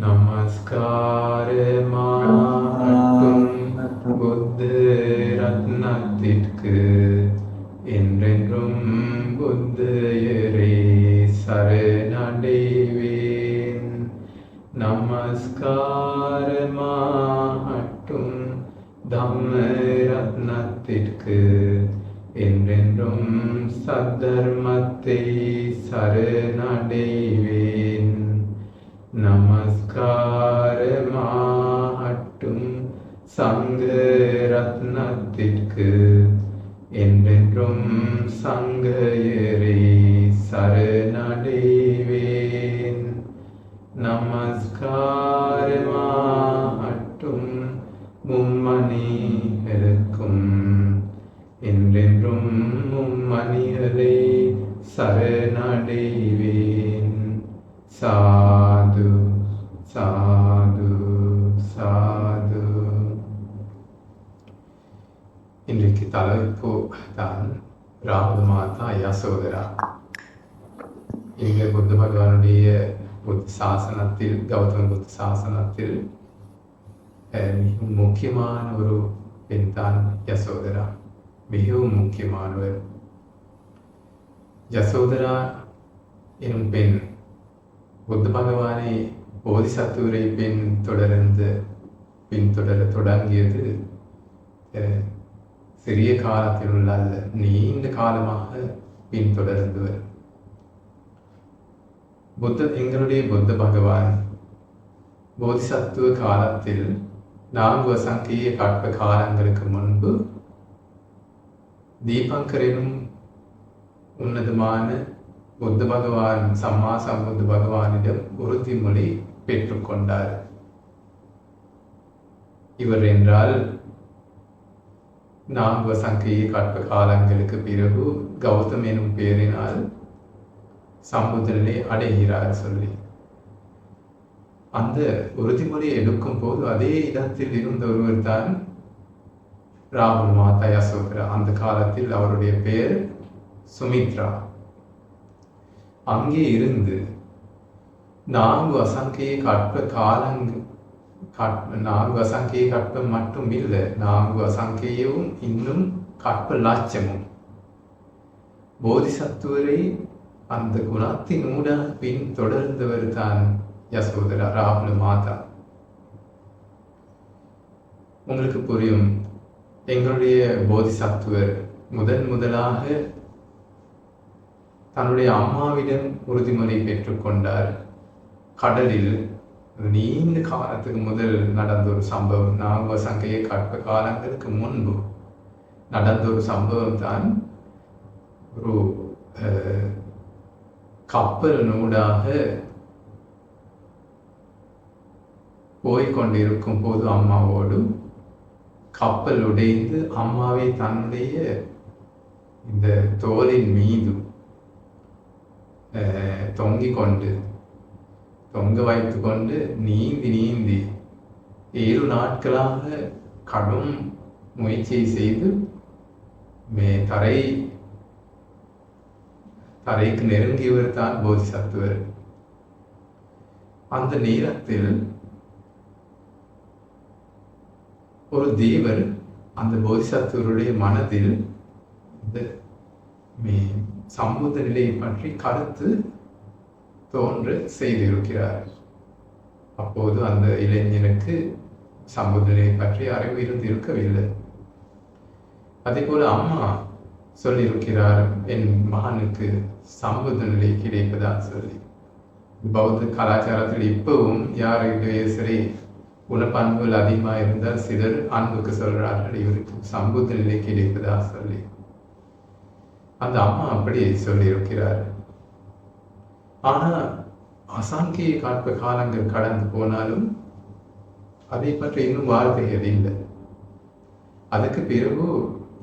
நமஸ்காரமாகட்டும் புத்த ரத்னத்திற்கு என்றென்றும் புத்தயரே சரணடைவேன். நமஸ்காரமாகட்டும் தம்ம ரத்னத்திற்கு என்றென்றும் சத்தர்மத்தை சரணடைவேன். நமஸ்காரமாகட்டும் சங்க ரத்னத்திற்கு என்றென்றும் சங்கயரே சரணடைவேன். நமஸ்காரமாகட்டும் மும்மணிகளுக்கும் என்றென்றும் மும்மணிகளை சரணடைவேன். சாது சாது சாது. இன்றைக்கு தலைப்பு தான் ராகுல் மாதா யசோதரா. இங்கே புத்த பகவானுடைய புத்த சாசனத்தில், கௌதம புத்த சாசனத்தில் மிகவும் முக்கியமான ஒரு பெண் தான் யசோதரா. மிகவும் முக்கியமானவர். யசோதரா எனும் பெண் புத்த பகவானை போதிசத்துவரை பின்தொடர தொடங்கியது சிறிய காலத்தில் உள்ள அல்ல, நீண்ட காலமாக பின்தொடர்ந்தவர். எங்களுடைய புத்த பகவான் போதிசத்துவ காலத்தில் 4 அசங்கிய கற்ப காலங்களுக்கு முன்பு தீபங்கர் எனும் உன்னதமான புத்த பகவான் சம்மா சம்புத்த பகவானிடம் உறுதிமொழி பெற்றுக்கொண்டார். இவர் என்றால் 4 அசங்கிய கற்ப காலங்களுக்கு பிறகு கௌதம் எனும் பெயரினால் சம்புத்த நிலை அடைகிறார் சொல்லி அந்த உறுதிமொழி எடுக்கும் போது அதே இடத்தில் இருந்த ஒருவர் தான் ராகுல் மாதா யசோதரா. அந்த காலத்தில் அவருடைய பெயர் சுமித்ரா. அங்கே இருந்து 4 அசங்கிய கற்பம் மட்டும் இல்லை, 4 அசங்கியவும் இன்னும் கற்ப லட்சமும் போதிசத்துவரை அந்த குணத்தினூடாக பின் தொடர்ந்தவர் தான் யசோதரா, ராகுல் மாதா. உங்களுக்கு புரியும், எங்களுடைய போதிசத்துவர் முதலாக தன்னுடைய அம்மாவிடம் உறுதிமொழி பெற்றுக்கொண்டார். கடலில் நீண்ட காலத்துக்கு முதல் நடந்த ஒரு சம்பவம், 4 அசங்கிய கற்ப காலங்களுக்கு முன்பு நடந்த ஒரு சம்பவம் தான். ஒரு கப்பல் நூடாக போய்கொண்டிருக்கும் போது அம்மாவோடு கப்பல் உடைந்து அம்மாவை தன்னுடைய இந்த தோலின் மீது தொங்க வைத்து கொண்டு நீந்தி 7 நாட்களாக கடும் முயற்சியை செய்து தரைக்கு நெருங்கியவர் தான் போதிசத்துவர். அந்த நேரத்தில் ஒரு தேவர் அந்த போதிசத்துவருடைய மனதில் இந்த சம்புத்த நிலையை பற்றி கருத்து தோன்ற செய்திருக்கிறார். அப்போது அந்த இளைஞனுக்கு சம்புத்த நிலையை பற்றி அறிவு இருக்கவில்லை. அதே போல அம்மா சொல்லியிருக்கிறார், என் மகனுக்கு சம்புத்த நிலை கிடைப்பதா சொல்லி. பௌத்த கலாச்சாரத்தில் இப்பவும் யாருடைய சரி குணப்பண்புகள் அதிகமாக இருந்தால் சிலர் அன்புக்கு சொல்றார்கள், இவருக்கு சம்புத்த நிலை கிடைப்பதா சொல்லி. அந்த அம்மா அப்படி சொல்லியிருக்கிறார். ஆனா அசங்கிய கற்ப காலங்கள் கடந்து போனாலும் அதை பற்றி இன்னும் வார்த்தைகள் இல்லை. அதுக்கு பிறகு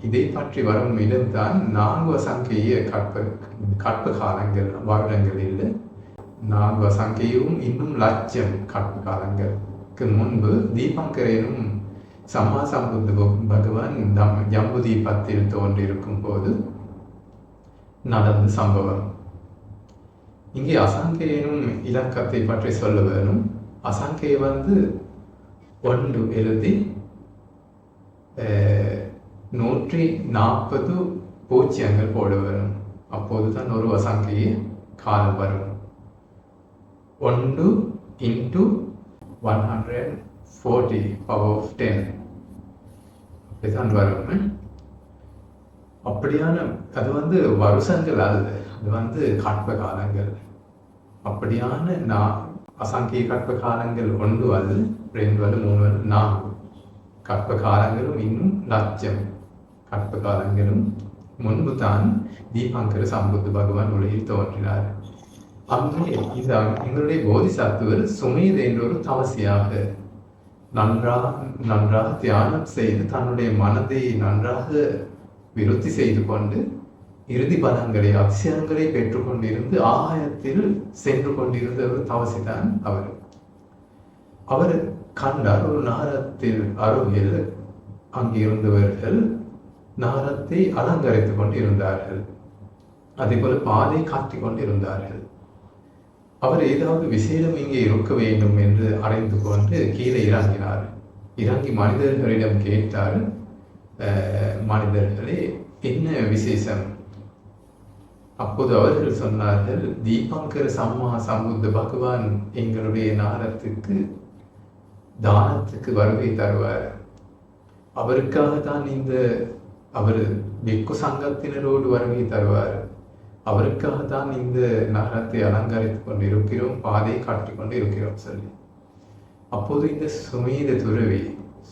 இதை பற்றி வரும் இடம்தான் 4 அசங்கிய கற்ப காலங்கள், வருடங்கள் இல்லை, 4 அசங்கியவும் இன்னும் லட்சம் கற்ப காலங்களுக்கு முன்பு தீபங்கர் எனும் சம்மா சம்புத்த பகவான் ஜம்பு தீபத்தில் தோன்றியிருக்கும் போது நடந்த சம்பவம். இங்கே அசங்கிய எனும் இலக்கத்தை பற்றி சொல்ல வேணும். அசங்கையை வந்து 1 எழுதி 140 பூஜ்ஜியங்கள் போட வரும். அப்போதுதான் ஒரு அசங்கையை காலம் வரும். 1 into 140 power of 10 அப்படிதான் வரும். அப்படியான அது வந்து வருஷங்கள் அல்ல, அது வந்து கற்ப காலங்கள். அப்படியான அசங்கிய கற்ப காலங்கள் 1 அல்ல, 2 அல்ல, 3 அல்ல, 4 கற்ப காலங்களும் இன்னும் லட்சம் கற்ப காலங்களும் முன்பு தான் தீபங்கர சம்புத்த பகவான் உலகில் தோன்றினார். அங்கே எங்களுடைய போதிசத்துவர் சுமேத என்ற ஒரு தவசியாக நன்றாக தியானம் செய்து தன்னுடைய மனதை நன்றாக விருத்தி செய்து கொண்டு இறுதி பலங்களை அதிசயங்களை பெற்றுக்கொண்டிருந்து ஆகாயத்தில் சென்று கொண்டிருந்த ஒரு தவசிதான் அவர் கண்டார். ஒரு நகரத்தில் அருகில் அங்கிருந்தவர்கள் நகரத்தை அலங்கரித்துக் கொண்டிருந்தார்கள். அதே போல பாதை காட்டிக் கொண்டிருந்தார்கள். அவர் ஏதாவது விசேடம் இங்கே இருக்க வேண்டும் என்று அறிந்து கொண்டு கீழே இறங்கினார். இறங்கி மனிதர்களிடம் கேட்டார், மனிதர்களே என்ன விசேஷம்? அப்போது அவர்கள் சொன்னார்கள், தீபங்கர சம்மா சம்புத்த பகவான் எங்களுடைய நகரத்துக்கு தானத்துக்கு வருகை தருவார். அவருக்காகத்தான் அவர் பிக்கு சங்கத்தினரோடு வருகை தருவார். அவருக்காகத்தான் இந்த நகரத்தை அலங்கரித்துக் கொண்டு இருக்கிறோம், பாதையை காட்டிக் கொண்டு இருக்கிறோம் சொல்லி. அப்போது இந்த சுமேத துறவி,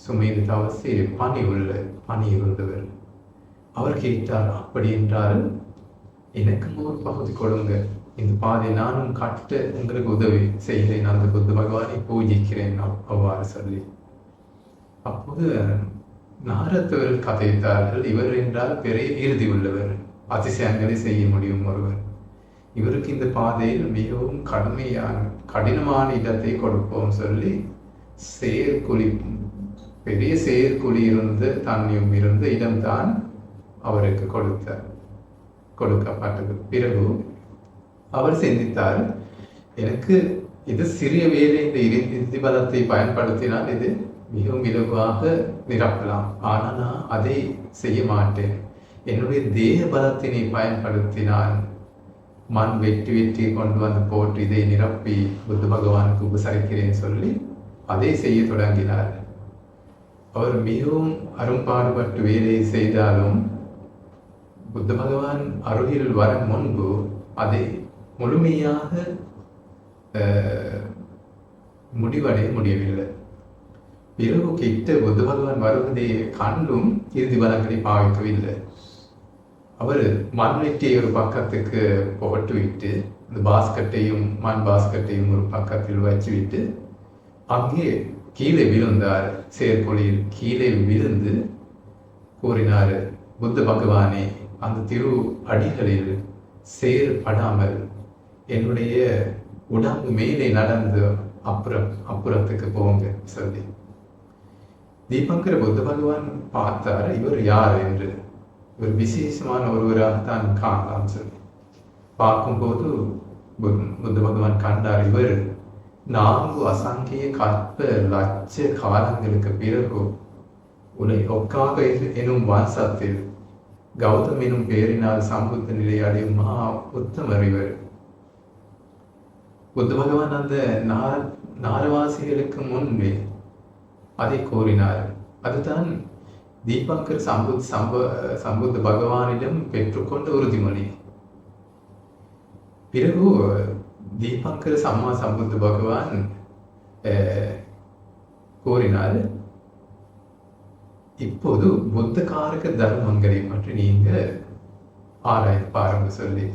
சுமேத தவசி பணி இருந்தவர், அவர் கேட்டார், அப்படி என்றால் எனக்கும் ஒரு பகுதி கொடுங்க, இந்த பாதை நானும் கட்ட உங்களுக்கு உதவி செய்கிறேன், அந்த புத்த பகவானை பூஜிக்கிறேன் அவ்வாறு சொல்லி. அப்போது நகரத்தவர்கள் கதைத்தார்கள், இவர் என்றால் பெரிய இறுதி உள்ளவர், அதிசயங்களை செய்ய முடியும் ஒருவர். இவருக்கு இந்த பாதையில் மிகவும் கடினமான இடத்தை கொடுப்போம் சொல்லி பெரிய செயற்குழி இருந்த தண்ணியும் இருந்த இடம்தான் அவருக்கு கொடுக்கப்பட்டது. பிறகு அவர் சிந்தித்தார், எனக்கு இது சிறிய வேலை, இந்த இறுதி பலத்தை பயன்படுத்தினால் இது மிகவும் இலகுவாக நிரப்பலாம். ஆனால் நான் அதை செய்ய மாட்டேன். என்னுடைய தேக பலத்தினை பயன்படுத்தினால் மண் வெட்டி கொண்டு வந்து போட்டு இதை நிரப்பி புத்த பகவானுக்கு உபசரிக்கிறேன் சொல்லி அதை செய்ய தொடங்கினார். அவர் மிகவும் அரும்பாடுபட்டு வேலை செய்தாலும் புத்த பகவான் அருகில் வர முன்பு அதை முழுமையாக முடிவடைய முடியவில்லை. பிறகு கிட்ட புத்த பகவான் வருவதை கண்டும் இறுதி பலங்களை பாவிக்கவில்லை. அவர் மண் வெட்டியை ஒரு பக்கத்துக்கு போட்டு விட்டு இந்த மண் பாஸ்கட்டையும் ஒரு பக்கத்தில் வச்சுவிட்டு அங்கே கீழே விழுந்தார். செயற்கொழியில் கீழே விழுந்து கூறினார், புத்த பகவானே, அந்த திரு அடிகளில் செயற்படாமல் என்னுடைய உடம்பு மேலே நடந்து அப்புறத்துக்கு போங்க சொல்லி. தீபங்கர புத்த பகவான் பார்த்தார், இவர் யார் என்று. இவர் விசேஷமான ஒருவராகத்தான் காணலாம் சொல்லி பார்க்கும்போது புத்த பகவான் கண்டார், இவர் 4 அசங்கிய கற்ப லட்ச காலங்களுக்கு பிறகு ஒக்காக எனும் வம்சத்தில் கௌதம் எனும் பெயரினால் சம்புத்த நிலை அடையும் மகா உத்தமர் இவர். புத்த பகவான் அந்த நாரவாசிகளுக்கு முன்பே அதை கூறினார். அதுதான் தீபங்கர் சம்புத்த பகவானிடம் பெற்றுக்கொண்ட உறுதிமொழி. பிறகு தீபங்கர சம்மா சம்புத்த பகவான் கூறினார், இப்போது புத்த காரக தர்மங்களை பற்றி நீங்க ஆராய்ந்து பாருங்க சொல்லி.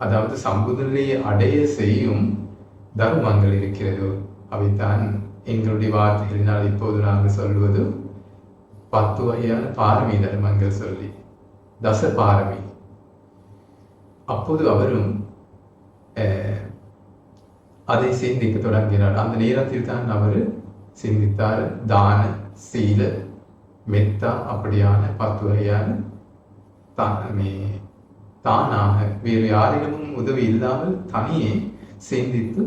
அதாவது சம்புதனையை அடைய செய்யும் தர்மங்கள் இருக்கிறது, அவைத்தான் எங்களுடைய வார்த்தைகளினால் இப்போது நாங்கள் சொல்வது 10 வகையான பாரமி தர்மங்கள் சொல்லி, தச பாரமி. அப்போது அவரும் அதை சிந்திக்க தொடங்கினார். அந்த நேரத்தில் தான் அவர் சிந்தித்தார், தான சீல மெத்தா அப்படியான 10 வகையான தானாக வேறு யாரிடமும் உதவி இல்லாமல் தனியே சிந்தித்து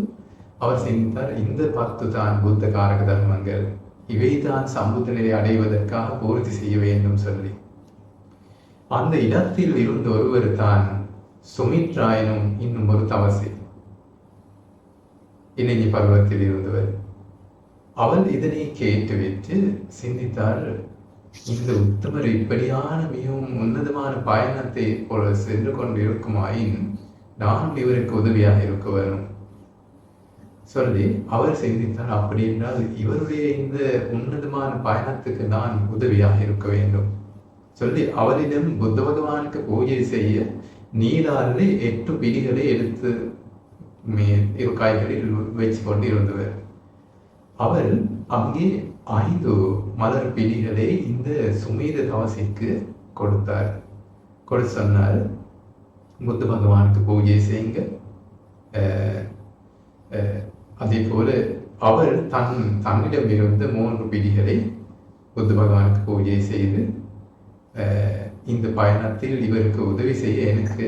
அவர் சிந்தித்தார், இந்த 10 தான் புத்த காரக தர்மங்கள், இவைதான் சம்புத்த நிலை அடைவதற்காக பூர்த்தி செய்ய வேண்டும் சொல்லி. அந்த இடத்தில் இருந்த ஒருவர் தான் சுமித்ரா எனும் இன்னும் ஒரு தவசி, இணைஞி பருவத்தில் இருந்தவர். அவள் இதனை கேட்டுவிட்டு சிந்தித்தார், இந்த உத்தமர் இப்படியான மிகவும் உன்னதமான பயணத்தை போல சென்று கொண்டு இருக்குமாயின் நான் இவருக்கு உதவியாக இருக்க வேணும் சொல்லி அவர் சிந்தித்தார். அப்படி என்றால் இவருடைய இந்த உன்னதமான பயணத்துக்கு நான் உதவியாக இருக்க வேண்டும் சொல்லி அவரிடம் புத்த பகவானுக்கு பூஜை செய்ய நீராலே 8 பிடிகளை எடுத்து இரு காய்களில் வச்சு கொண்டு இருந்தவர். அவர் அங்கே 5 மலர் பிடிகளை இந்த சுமேத தவசிக்கு கொடுத்தார். கொடுத்து சொன்னார், புத்த பகவானுக்கு பூஜை செய்யுங்க. அதே போல அவர் தன்னிடம் இருந்த 3 பிடிகளை புத்த பகவானுக்கு பூஜை செய்து இந்த பயணத்தில் இவருக்கு உதவி செய்ய எனக்கு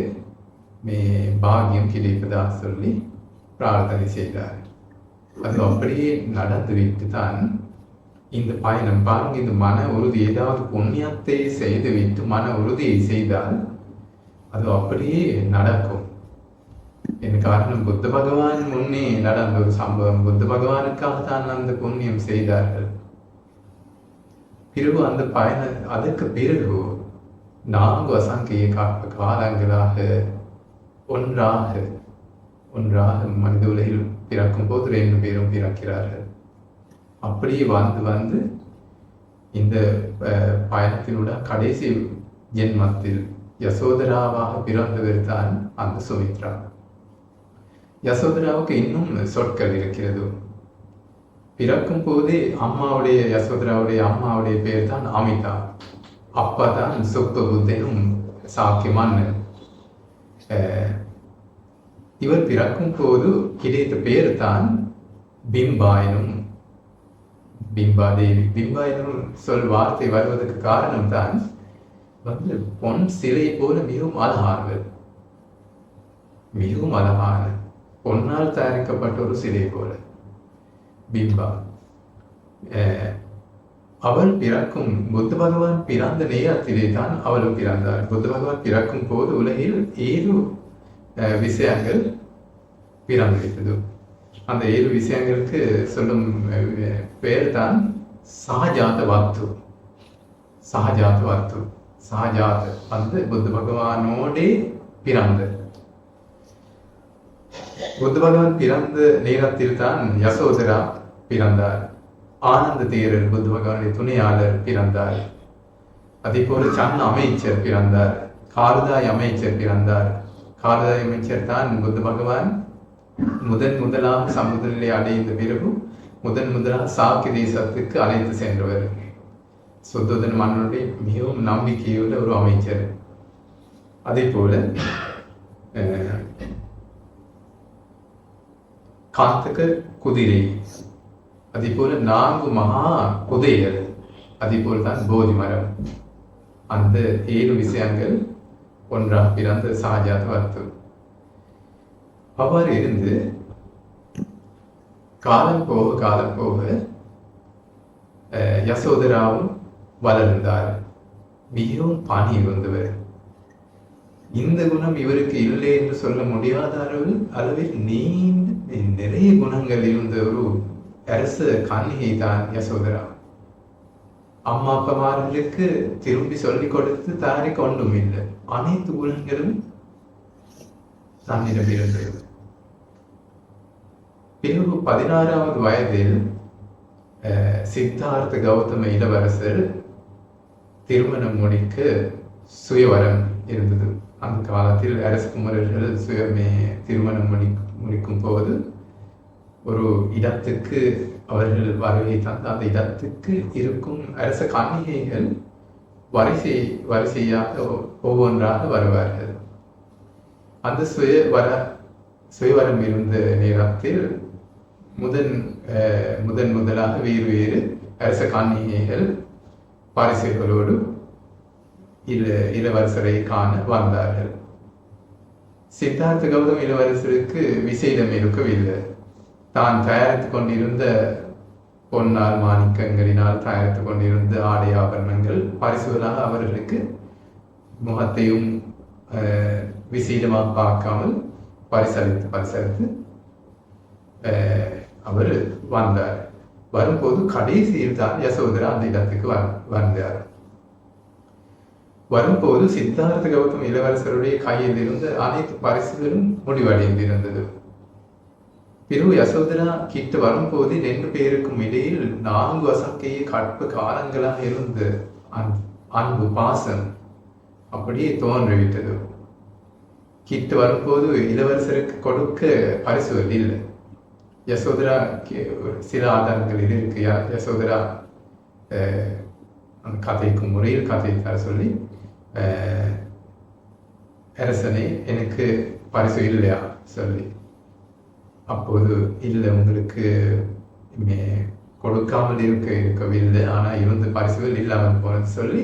பாக்கியம் கிடைப்பதாக சொல்லி பிரார்த்தனை செய்தார். அது அப்படியே நடந்துவிட்டு தான் இந்த பயணம் பாருங்க, இந்த மன உறுதி, ஏதாவது புண்ணியத்தை செய்துவிட்டு மன உறுதியை செய்தால் அது அப்படியே நடக்கும். என் காரணம் புத்த பகவான் முன்னே நடந்த ஒரு சம்பவம். புத்த பகவானுக்காக தான் அந்த புண்ணியம் செய்தார்கள். பிறகு அந்த அதற்கு பிறகு 4 அசங்கிய காலங்களாக ஒன்றாக மனித உலகில் பிறக்கும் போது 2 பேரும் பிறக்கிறார்கள். அப்படியே வந்து இந்த பயணத்தினுடன் கடைசி ஜென்மத்தில் யசோதராவாக பிறந்தவர் தான் அந்த சுமித்ரா. யசோதராவுக்கு இன்னும் சொற்கள் இருக்கிறது. பிறக்கும் போதே யசோதராவுடைய அம்மாவுடைய பேர் தான் அமிதா. அப்பா தான் சுப்தபுத்தனும் சாக்கிய மன்னன். இவர் பிறக்கும் போது கிடைத்த பேர் தான் பிம்பாயனும் பிம்பாதேவி. பிம்பாயனும் வார்த்தை வருவதற்கு காரணம் தான் பொன் சிலை போல மிகவும் அழகான பொன்னால் தயாரிக்கப்பட்ட ஒரு சிலை போல பிம்பா. அவள் பிறக்கும் புத்த பகவான் பிறந்த நேரத்திலே தான் அவளும் பிறந்தாள். புத்த பகவான் பிறக்கும் போது உலகில் 7 விஷயங்கள் பிறந்திருக்கிறது. அந்த 7 விஷயங்களுக்கு சொல்லும் பேர் தான் சஹஜாத வத்து. சஹஜாத புத்த பகவானோடே பிறந்த. புத்த பகவான் பிறந்த நேரத்தில் தான் யசோதரா பிறந்தார். ஆனந்த தேரர் புத்த பகவானுடைய துணையாளர் பிறந்தார். அதே போல சன்ன அமைச்சர் பிறந்தார். காருதாய் அமைச்சர் பிறந்தார். காருதாய் அமைச்சர் தான் புத்த பகவான் முதலாக சமுதிர நிலை அடைந்த பிறகு முதலாக சாக்கிய தேசத்துக்கு அழைத்து சென்றவர். சுத்தோதன மன்னனுடைய மிகவும் நம்பிக்கையுள்ள ஒரு அமைச்சர். அதே போல காத்தக குதிரை, அதே போல 4 மகா குதைகள், அதே போல் தான் போதி மரம். அந்த 7 விஷயங்கள் ஒன்றாக பிறந்த சஹஜாத வத்து. அவ்வாறு இருந்து காலம் போக யசோதராவும் வளர்ந்தார். மிகவும் பணி இருந்தவர். இந்த குணம் இவருக்கு இல்லை என்று சொல்ல முடியாத அளவில் நிறைய குணங்கள் இருந்த ஒரு அரச கன்னிகை தான் யசோதரா. அம்மா அப்பாமார்களுக்கு திரும்பி சொல்லிக் கொடுத்து தாரை கொண்டும் இல்லை. அனைத்து குணங்களும் தன்னிடம் இருந்தது. பிறகு 16வது வயதில் சித்தார்த்த கௌதம இளவரசர் திருமணம் முடிக்க சுயவரம் இருந்தது. அந்த காலத்தில் அரசகுமாரர்கள் திருமணம் முடிக்கும் போது ஒரு இடத்துக்கு அவர்கள் வருகை தந்து அந்த இடத்துக்கு இருக்கும் அரச கன்னிகைகள் வரிசையாக ஒவ்வொன்றாக வருவார்கள். அந்த சுயவரம் இருந்த நேரத்தில் முதலாக வேறு அரச கன்னிகைகள் பரிசுகளோடு இளவரசரை காண வந்தார்கள். சித்தார்த்த கௌதம் இளவரசருக்கு விசேடம் இருக்கவில்லை. தான் தயாரித்து கொண்டிருந்த பொன்னால் மாணிக்கங்களினால் தயாரித்து கொண்டிருந்த ஆடை ஆபரணங்கள் பரிசுகளாக அவர்களுக்கு முகத்தையும் விசேடமாக பார்க்காமல் பரிசளித்து அவர் வந்தார். வரும்போது கடைசியில் தான் யசோதரா அந்த இடத்துக்கு வந்தார். வரும்போது சித்தார்த்த கௌதம் இளவரசருடைய கையில் இருந்த அனைத்து பரிசுகளும் முடிவடைந்திருந்தது. பிறகு யசோதரா கிட்ட வரும்போது 2 பேருக்கும் இடையில் 4 அசங்கைய கற்ப காலங்களாக இருந்த அன்பு பாசம் அப்படியே தோன்றிவிட்டது. கிட்ட வரும்போது இளவரசருக்கு கொடுக்க பரிசுகள் இல்லை. யசோதரா சில ஆதாரங்களில் இருக்கு. யசோதரா அந்த கதைக்கும் முறையில் கதைத்தார் சொல்லி, அரசனே எனக்கு பரிசு இல்லையா சொல்லி, அப்போது இல்லை உங்களுக்கு கொடுக்காமல் இருக்கவில்லை, ஆனால் இருந்த பரிசுகள் இல்லாமல் போனது சொல்லி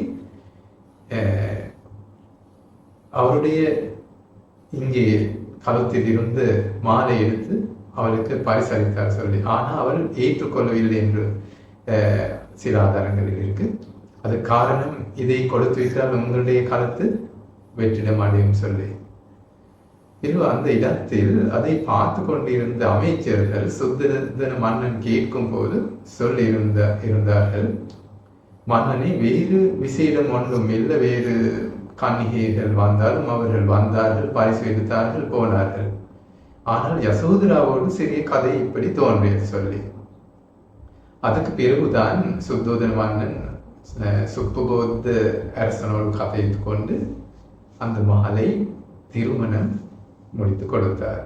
அவருடைய இங்கே கழுத்தில் இருந்து மாலை எடுத்து அவளுக்கு பரிசளித்தார் சொல்லி, ஆனால் அவள் ஏற்றுக்கொள்ளவில்லை என்று சில ஆதாரங்களில் இருக்கு. அது காரணம், இதை கொடுத்து வைத்தால் உங்களுடைய கழுத்து வெற்றிடம் அடையும் சொல்லி. இது அந்த இடத்தில் அதை பார்த்து கொண்டிருந்த அமைச்சர்கள் சுத்தன மன்னன் கேட்கும் போது இருந்தார்கள், மன்னனை வேறு விசேடம் ஒன்றும் இல்லை, வேறு கன்னிகைகள் வந்தாலும் அவர்கள் வந்தார்கள், பரிசு எடுத்தார்கள், போனார்கள். ஆனால் யசோதராவோடு சிறிய கதை இப்படி தோன்றியது சொல்லி. அதுக்கு பிறகுதான் சுத்தோதன மன்னன் சுப்புபோத்த அரசனோடு கதைத்து கொண்டு அந்த மகளை திருமணம் முடித்து கொடுத்தார்.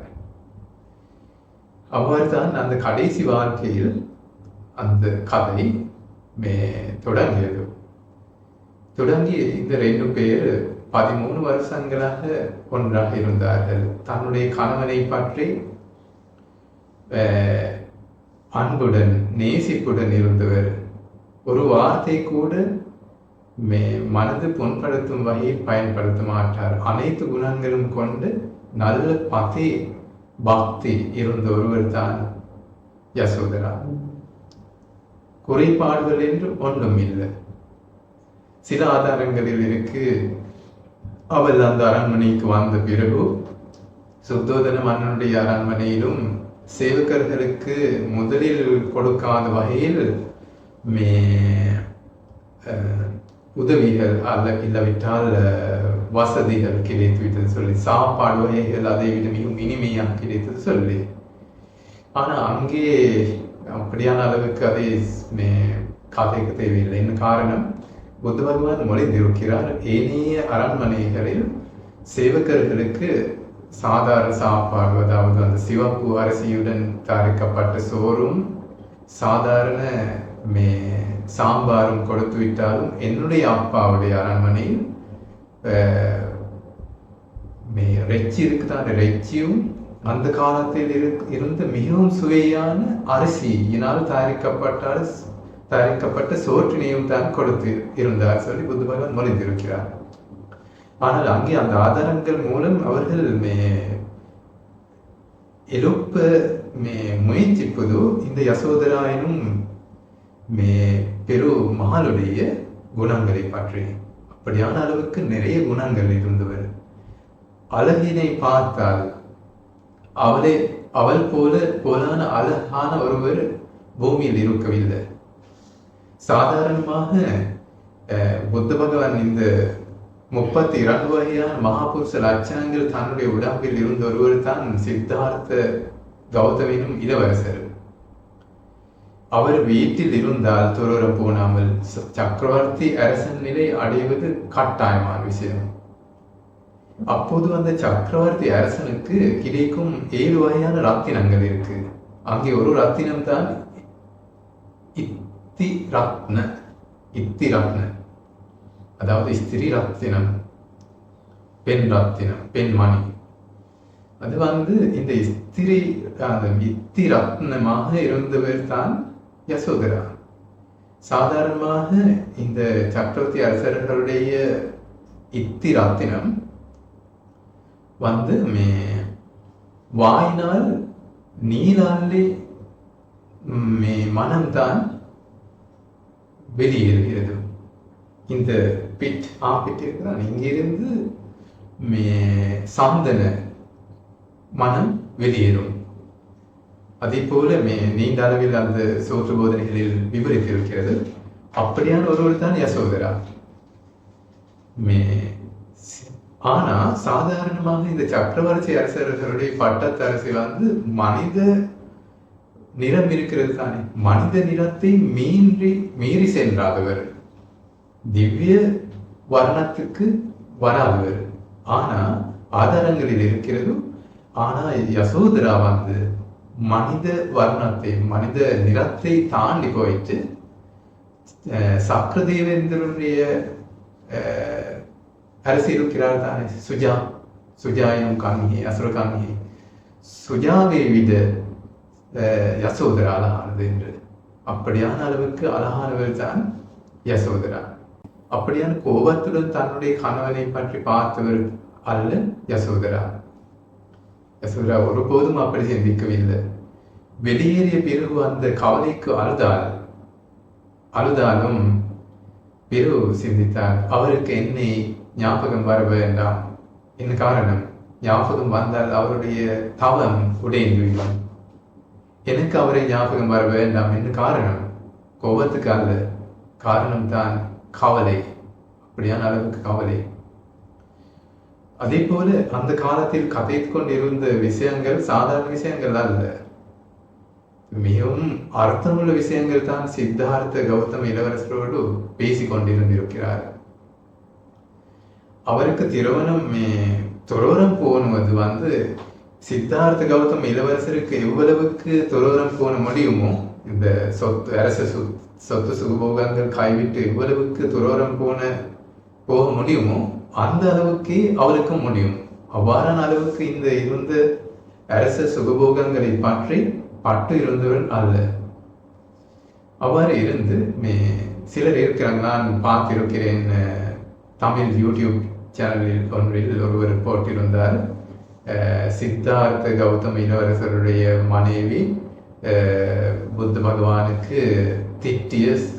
அவ்வாறு தான் அந்த கடைசி வாழ்க்கையில் அந்த கதை தொடங்கியது. தொடங்கி இந்த 2 பேர் 13 வருஷங்களாக ஒன்றாக இருந்தார்கள். தன்னுடைய கணவனை பற்றி அன்புடன் நேசிப்புடன் இருந்தவர். ஒரு வார்த்தை கூட மனது புண்படுத்தும் வகையில் பயன்படுத்த மாட்டார். அனைத்து குணங்களும் கொண்டு நல்ல பக்தி இருந்த ஒருவர் தான் யசோதரா. குறைபாடுகள் என்று ஒன்றும் இல்லை. சில ஆதாரங்களில் இருக்கு, அவள் அந்த அரண்மனைக்கு வந்த பிறகு சுத்தோதன மன்னனுடைய அரண்மனையிலும் சேவகர்களுக்கு முதலில் கொடுக்காத வகையில் உதவிகள் இல்லாவிட்டால் வசதிகள் கிடைத்துவிட்டது சொல்லி, சாப்பாடு வகைகள் அதை விட மிகவும் இனிமையாக கிடைத்தது சொல்லி. ஆனால் அங்கே அப்படியான அளவுக்கு அதை கதைக்கு தேவையில்லை. என்ன காரணம், புத்த பகவான் மொழிந்திருக்கிறார், ஏனைய அரண்மனைகளில் சேவகர்களுக்கு சாதாரண சாப்பாடு, அதாவது அந்த சிவப்பு அரிசியுடன் தயாரிக்கப்பட்ட சோறும் சாதாரண சாம்பாரும் கொடுத்து விட்டாலும், என்னுடைய அப்பாவுடைய அரண்மனையில் ரெச்சி இருக்குதான், ரெச்சியும் அந்த காலத்தில் இருந்து மிகவும் சுவையான அரிசியினால் தயாரிக்கப்பட்ட சோற்றினையும் தான் கொடுத்து இருந்தார் சொல்லி புத்த பகவான் மொழிந்திருக்கிறார். ஆனால் அங்கே அந்த ஆதாரங்கள் மூலம் அவர்கள் எழுப்ப முயற்சிப்பதோ இந்த யசோதரா எனும் பெரு மகளுடைய குணங்களை பற்றி. அப்படியான அளவுக்கு நிறைய குணங்கள் இருந்தவர். அழகினை பார்த்தால் அவள் போலான அழகான ஒருவர் பூமியில் இருக்கவில்லை. சாதாரணமாக புத்த பகவான் இந்த 32 வகையான மகாபுருஷ லட்சணங்கள் தன்னுடைய உடம்பில் இருந்த ஒருவர் தான் சித்தார்த்த கௌதமினும் இளவரசர். அவர் வீட்டில் இருந்தால் துரோரம் போனாமல் சக்கரவர்த்தி அரசன் நிலை அடைவது கட்டாயமான விஷயம். அப்போது அந்த சக்கரவர்த்தி அரசனுக்கு கிடைக்கும் 7 வகையான ரத்தினங்கள் இருக்கு. அங்கே ஒரு ரத்தினம் தான் இத்தி ரத்ன, அதாவது ஸ்திரீ ரத்தினம், பெண் ரத்தினம், பெண்மணி. அது இந்த இத்தி ரத்னமாக இருந்தவர் தான் யசோதரா. சாதாரணமாக இந்த சக்கரவர்த்தி அரசர்களுடைய இத்தி ரத்தினம் வாயினால் நீராலே மனம்தான் வெளியேறுகிறது. இந்த பிட் இருக்கிறான் இங்கிருந்து சாந்தன மனம் வெளியேறும். அதே போல நீண்ட அளவில் அந்த சோற்று போதனைகளில் விவரித்திருக்கிறது. அப்படியான ஒருவர் தான் யசோதரா. ஆனா சாதாரணமாக இந்த சக்கரவர்த்தி அரசர்களுடைய பட்டத்தரசு மனித நிறம் இருக்கிறது தானே, மனித நிறத்தை மீறி சென்றாதவர், திவ்ய வர்ணத்துக்கு வராதவர். ஆனா ஆதாரங்களில் இருக்கிறது. ஆனா யசோதரா மனித வர்ணத்தை, மனித நிறத்தை தாண்டி போயிட்டு சக்கரதேவேந்திரனுடைய அரசி இருக்கிறார் தானே, சுஜா எனும் கண்ணி, அசுர கண்ணி. சுஜாவை விட யசோதரா அழகானது என்று, அப்படியான அளவுக்கு அழகானவர் தான் யசோதரா. அப்படியான கோபத்துடன் தன்னுடைய கணவனை பற்றி பார்த்தவர் அல்ல யசோதரா. யசோதரா ஒருபோதும் அப்படி சிந்திக்கவில்லை. வெளியேறிய பிறகு அந்த கவலைக்கு அழுதாலும் பிறகு சிந்தித்தார், அவருக்கு என்னை ஞாபகம் வர வேண்டாம். என்ன காரணம்? ஞாபகம் வந்தால் அவருடைய தவம் உடைந்துவிடும். எனக்கு அவரை ஞாபகம் வர வேண்டாம். என்ன காரணம்? கோபத்துக்கு அல்ல, காரணம் தான் கவலை, அப்படியான அளவுக்கு கவலை. அதே போல அந்த காலத்தில் கதைத்து கொண்டிருந்த விஷயங்கள் சாதாரண விஷயங்கள் அல்ல, மிகவும் அர்த்தமுள்ள விஷயங்கள் தான் சித்தார்த்த கௌதம இளவரசரோடு பேசிக் கொண்டிருந்திருக்கிறார். அவருக்கு துரோரம் போனுவது சித்தார்த்த கௌதம இளவரசருக்கு எவ்வளவுக்கு துரோரம் போன முடியுமோ, இந்த அரச சொத்து சுகபோகங்கள் கைவிட்டு எவ்வளவுக்கு துரோரம் போக முடியுமோ அந்த அளவுக்கு அவருக்கு முடியும். அவ்வாறான அளவுக்கு இந்த இருந்த அரச சுகபோகங்களை பட்டு இருந்தவர் அல்ல. அவ்வாறு இருந்து சிலர் இருக்கிறாங்க. நான் பார்த்திருக்கிறேன், தமிழ் யூடியூப் சேனலில் ஒன்றில் ஒருவர் போட்டிருந்தார், சித்தார்த்த கௌதம இளவரசருடைய மனைவி புத்த பகவானுக்கு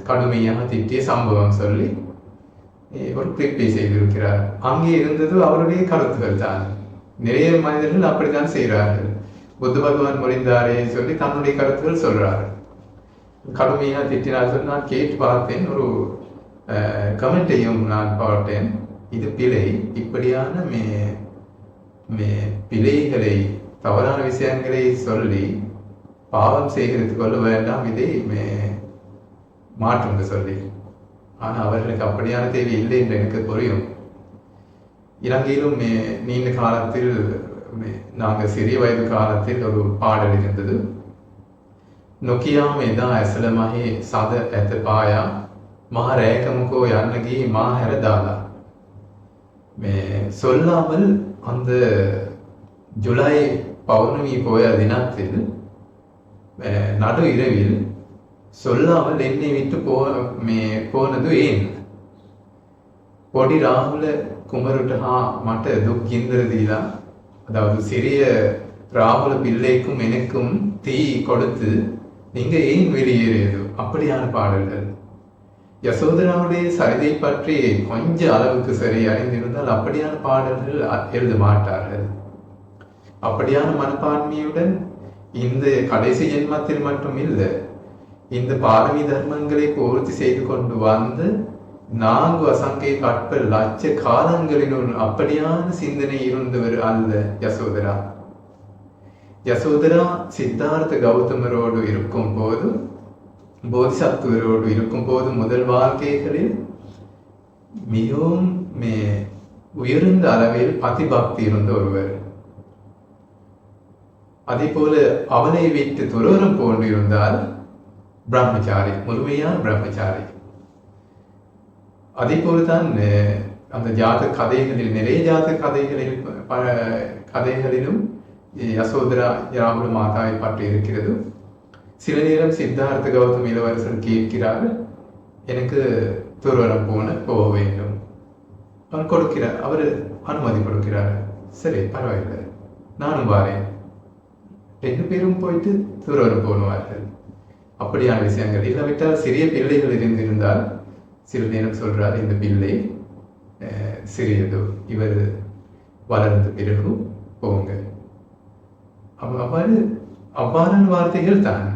கடுமையாக திட்டிய சம்பவம் சொல்லி ஒரு கிளிப்பை செய்திருக்கிறார். அங்கே இருந்தது அவருடைய கருத்துக்கள் தான். நிறைய மனிதர்கள் அப்படித்தான் செய்கிறார்கள். புத்த பகவான் முறைந்தாரே சொல்லி தன்னுடைய கருத்துக்கள் சொல்றாரு. கடுமையாக திட்டினார் சொல்லி நான் கேட்டு பார்த்தேன். ஒரு கமெண்ட்டையும் நான் பார்த்தேன். இது பிழை. இப்படியான பிழைகளை, தவறான விஷயங்களை சொல்லி பாவம் செய்கிறது கொள்ள வேண்டாம், இதை மாற்றுங்க சொல்லி. ஆனால் அவர்களுக்கு அப்படியான தேவை இல்லை என்று எனக்கு புரியும். இலங்கையிலும் நீண்ட காலத்தில், நாங்கள் சிறிய வயது காலத்தில் ஒரு பாடல் இருந்தது. நொக்கியாமே தான் அசலமாகி சத எத்த பாயா மகா ரேகமுக்கோ அன்னகி மாஹர தாலா. சொல்லாமல் அந்த ஜூலை பௌர்ணமி போய தினத்தில் நடு இரவில் சொல்லாமல் என்னை விட்டு போனது ஏன்? பொடி ராகுல குமருட்டா மட்ட துக்கிந்திரதீலா. அதாவது சிறிய ராகுல பிள்ளைக்கும் எனக்கும் தீ கொடுத்து நீங்க ஏன் வெளியேறியது? அப்படியான பாடல்கள். யசோதராவுடைய சரிதை பற்றி கொஞ்ச அளவுக்கு சரி அறிந்திருந்தால் அப்படியான பாடல்கள் எழுத மாட்டார்கள். அப்படியான மனப்பான்மையுடன் இந்த கடைசி ஜென்மத்தில் மட்டும் இல்லை, இந்த பாரமி தர்மங்களை பூர்த்தி செய்து கொண்டு வந்து 4 அசங்கை கற்பல் லட்ச காலங்களினுள் அப்படியான சிந்தனை இருந்தவர் அல்ல யசோதரா. யசோதரா சித்தார்த்த கௌதமரோடு இருக்கும் போது, போதிசத்துவரோடு இருக்கும் போது முதல் வாழ்க்கைகளில் மிகவும் உயர்ந்த அளவில் பதிபக்தி இருந்த ஒருவர். அதே போல அவனை விட்டு துரோரம் போன்றிருந்தால் பிரம்மச்சாரி, முழுமையான பிரம்மச்சாரி. அதே போலதான் அந்த ஜாத கதைகளில், நிறைய ஜாத கதைகளிலும் யசோதரா ராகுல மாதாவை பற்றி இருக்கிறது. சில நேரம் சித்தார்த்த கௌதம இளவரசர் கேட்கிறார், எனக்கு துரோரம் போக வேண்டும். அவர் கொடுக்கிறார், அவர் அனுமதி கொடுக்கிறார். சரி, பரவாயில்லை, நானும் வாரேன். 2 பேரும் போயிட்டு துரோரம் போடுவார்கள். அப்படியான விஷயங்கள் இல்லாவிட்டால் சிறிய பிள்ளைகள் இருந்திருந்தால் சில நேரம் சொல்றார் இந்த பிள்ளை சிறியதோ இவர் வளர்ந்த பிறகு போங்க. அவ்வாறான வார்த்தைகள் தான்.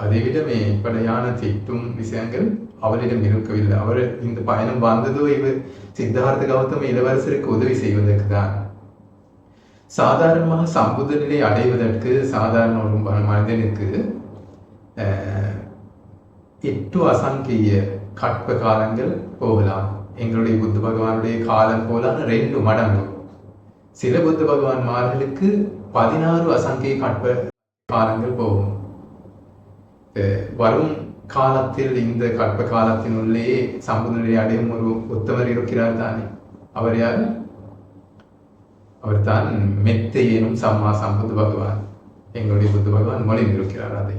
அதைவிட மேற்படையான திட்டும் விஷயங்கள் அவரிடம் இருக்கவில்லை. அவர் இந்த பயணம் வந்ததோ இவர் சித்தார்த்த கௌதம இளவரசருக்கு உதவி செய்வதற்கு தான். சாதாரணமாக சம்புத நிலை அடைவதற்கு சாதாரண ஒரு மனிதனுக்கு 8 அசங்கிய கற்ப காலங்கள் போகலாம். எங்களுடைய புத்த பகவானுடைய காலம் போலான 2 மடங்கு. சில புத்த பகவான்மார்களுக்கு 16 அசங்கிய கற்ப காலங்கள் போகும். வரும் காலத்தில் இந்த கற்ப காலத்தினுள்ளே சம்புத நிலை அடையும் ஒரு உத்தமர் இருக்கிறார் தானே. அவர் யார்? அவர் தான் மெத்தை எனும் சம்மா சம்புத்த பகவான். எங்களுடைய புத்த பகவான் மொழிந்திருக்கிறார்.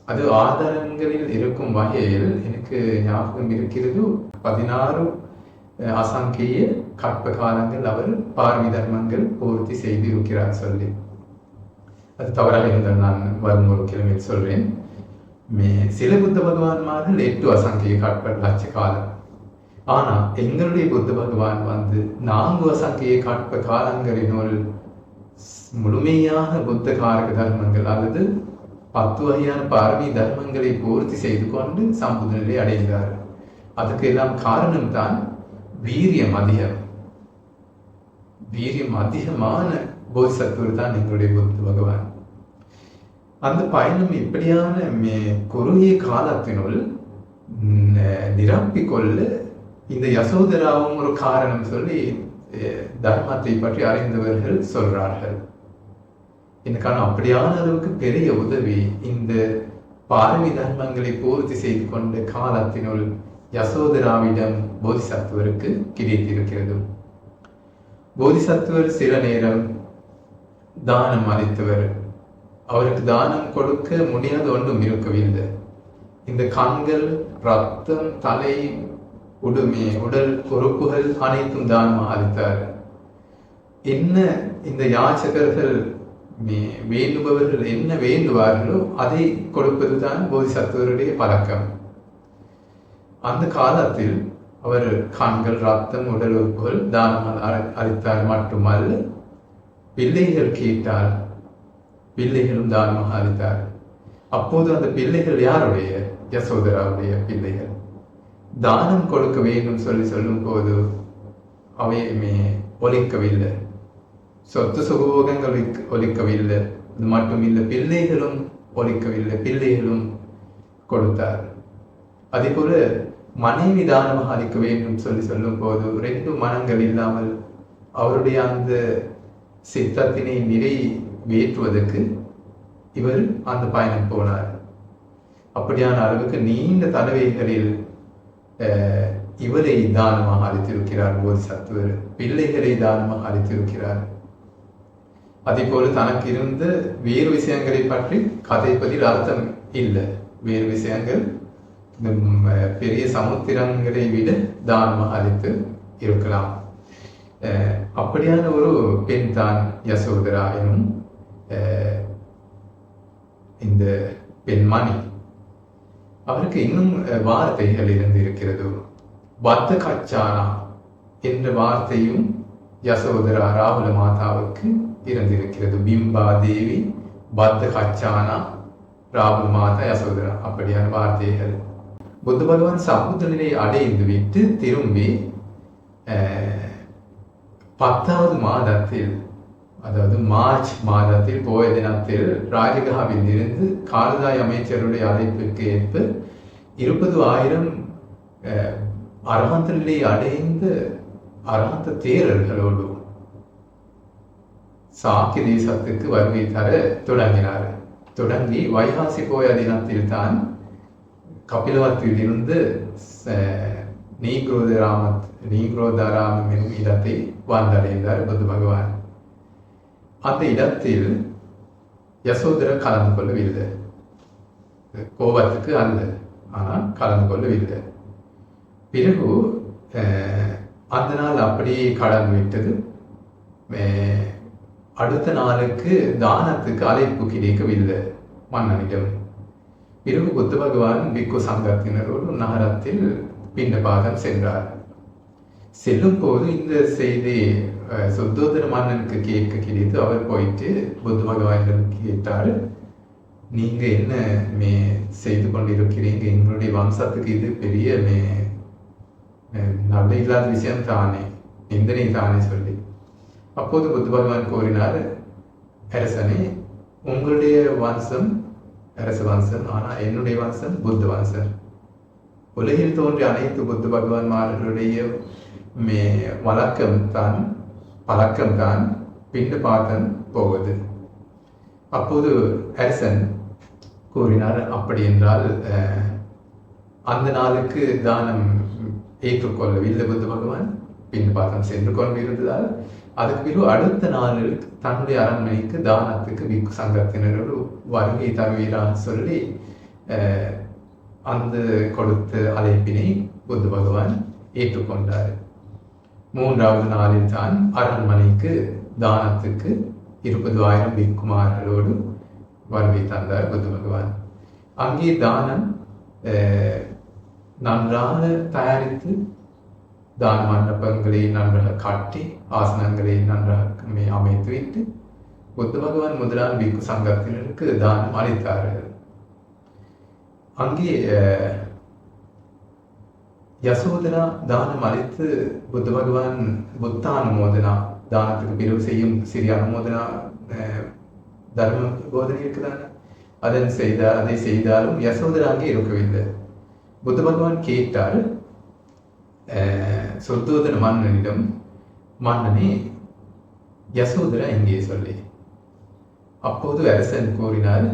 அது ஆதாரங்களில் இருக்கும் வகையில் எனக்கு ஞாபகம் இருக்கிறது. 16 அசங்கிய கற்ப காலங்கள் அவர் பார்வை தர்மங்கள் பூர்த்தி செய்து இருக்கிறார் சொல்லி. அது தவறாக இருந்தால் நான் வரும் ஒரு கிழமையில் சொல்றேன். சில புத்த பகவான்மார்கள் 8 அசங்கிய கற்ப லட்ச காலம். ஆனா எங்களுடைய புத்த பகவான் 4 அசங்கிய கற்ப காலங்களினுள் முழுமையாக புத்த காரக தர்மங்கள் அல்லது 10 வகையான பார்வை தர்மங்களை பூர்த்தி செய்து கொண்டு சம்புத நிலை அடைந்தார். அதுக்கு எல்லாம் காரணம் தான் வீரியம் அதிகம். வீரியம் அதிகமான போதிசத்துவர் தான் எங்களுடைய புத்த பகவான். அந்த பயணம் இப்படியான குறுகிய காலத்தினுள் நிரப்பிக்கொள்ள இந்த யசோதராவும் ஒரு காரணம் சொல்லி தர்மத்தை பற்றி அறிந்தவர்கள் சொல்றார்கள். எனக்கான அப்படியான அளவுக்கு பெரிய உதவி இந்த பார்வை தர்மங்களை பூர்த்தி செய்து கொண்ட காலத்தினுள் யசோதராவிடம் போதிசத்துவருக்கு கிடைத்திருக்கிறது. போதிசத்துவர் சில நேரம் தானம் அளித்தவர். அவருக்கு தானம் கொடுக்க முடியாத ஒன்றும் இருக்கவில்லை. இந்த கண்கள், ரத்தம், தலை, உடல் உறுப்புகள் அனைத்தும் தானமாக அளித்தார். என்ன இந்த யாச்சகர்கள் வேண்டுபவர்கள் என்ன வேண்டுவார்களோ அதை கொடுப்பதுதான் போதிசத்துவருடைய பழக்கம். அந்த காலத்தில் அவர் கண்கள், ரத்தம், உடல் உறுப்புகள் தானமாக அளித்தார் மட்டுமல்ல, பிள்ளைகள் கேட்டால் பிள்ளைகளும் தானமாக அளித்தார். அப்போது அந்த பிள்ளைகள் யாருடைய? யசோதராவுடைய பிள்ளைகள். தானம் கொடுக்க வேண்டும் சொல்லும் போது அவையுமே ஒலிக்கவில்லை. சொத்து சுகோகங்கள் ஒலிக்கவில்லை. அது மட்டும் இல்லை, பிள்ளைகளும் ஒலிக்கவில்லை. பிள்ளைகளும் கொடுத்தார். அதே போல மனைவி தானமாக அளிக்க வேண்டும் சொல்லும் போது 2 மனங்கள் இல்லாமல் அவருடைய அந்த சித்தத்தினை நிறைவேற்றுவதற்கு இவர் அந்த பயணம் போனார். அப்படியான அளவுக்கு நீண்ட தலைவைகளில் இவரை தானமாக அளித்திருக்கிறார் போதிசத்துவர். பிள்ளைகளை தானமாக அளித்திருக்கிறார். அதே போல தனக்கு இருந்த வேறு விஷயங்களை பற்றி கதைப்பதில் அர்த்தம் இல்லை. வேறு விஷயங்கள் இந்த பெரிய சமுத்திரங்களை விட தானமாக அளித்து இருக்கலாம். அப்படியான ஒரு பெண் தான் யசோதரா எனும் இந்த பெண்மணி. அவருக்கு இன்னும் வார்த்தைகள் இருந்து இருக்கிறது. பத்த கச்சானா என்ற வார்த்தையும் யசோதரா ராகுல மாதாவுக்கு இருந்திருக்கிறது. பிம்பா தேவி, பத்த கச்சானா, ராகுல மாதா, யசோதரா, அப்படியான வார்த்தைகள். புத்த பகவான் சம்புத நிலை அடைந்து விட்டு திரும்பி 10வது மாதத்தில், அதாவது மார்ச் மாதத்தில் போய தினத்தில் ராஜகாவில் இருந்து காலதாய் அமைச்சருடைய அழைப்பிற்கு ஏற்ப 20,000 அரஹந்த நிலை அடைந்த அரஹந்த தேரர்களோடு சாக்கிய தேசத்துக்கு வருகை தர தொடங்கினார். தொடங்கி வைகாசி போய தினத்தில் தான் கபிலவத்தில் இருந்து நீக்ரோதராமம் என்னும் இடத்தை வந்தடைந்தார் புத்த பகவான். அந்த இடத்தில் யசோதரா கலந்து கொள்ளவில்லை. கோபத்துக்கு அல்ல, ஆனால் கலந்து கொள்ளவில்லை. பிறகு அந்த நாள் அப்படியே கடந்து விட்டது. அடுத்த நாளுக்கு தானத்துக்கு அழைப்பு கிடைக்கவில்லை மன்னனிடம். பிறகு புத்த பகவான் பிக்கு சங்கத்தினரோடு நகரத்தில் பிண்டபாதம் சென்றார். செல்லும் போது இந்த செய்தி சுத்தோதன மன்னனுக்கு கேட்க கிடைத்து அவர் போயிட்டு புத்த பகவானிடம் கேட்டார், நீங்க என்ன செய்து கொண்டிருக்கிறீங்க, எங்களுடைய வம்சத்துக்கு இது பெரிய நல்ல இல்லாத விஷயம் தானே, நிந்தனை தானே சொல்லி. அப்போது புத்த பகவான் கூறினார், அரசனே, உங்களுடைய வம்சம் அரச வம்சம், ஆனால் என்னுடைய வம்சம் புத்த வம்சம். உலகில் தோன்றிய அனைத்து புத்த பகவான்மார்களுடைய பழக்கம்தான் பிண்டபாதம் போவது. அப்போது அரசன் கூறினார், அப்படி என்றால் அந்த நாளுக்கு தானம் ஏற்றுக்கொள்ளவில்லை புத்த பகவான், பிண்டபாதம் சென்று கொண்டிருந்ததால் அதுக்கு பிறகு அடுத்த நாளில் தன்னுடைய அரண்மனைக்கு தானத்துக்கு பிக்கு சங்கத்தினரோடு வருகை தருவீராக சொல்லி அந்த கொடுத்த அழைப்பினை புத்த பகவான் ஏற்றுக்கொண்டார். 3வது நாளில் தான் அரண்மனைக்கு தானத்துக்கு 20,000 பிக்குமார்களோடு வருகை தந்தார் புத்த பகவான். அங்கே தானம் நன்றாக தயாரித்து தான மண்டபங்களை நன்றாக காட்டி ஆசனங்களை நன்றாக அமைத்து விட்டு புத்த பகவான் முதலாம் பிக்கு சங்கத்தினருக்கு தானம் அளித்தார்கள். அங்கே யசோதரா தானம் அளித்து புத்த பகவான் புத்த அனுமோதனா தானத்துக்கு பிறகு செய்யும் சிறிய அனுமோதனா தர்ம போதனை இருக்குதானே, அதை செய்தாலும் யசோதரா அங்கே இருக்கவில்லை. புத்த பகவான் கேட்டார் சுத்தோதன மன்னனிடம், மன்னனே யசோதரா எங்கே சொல்லி. அப்போது அரசன் கூறினார்,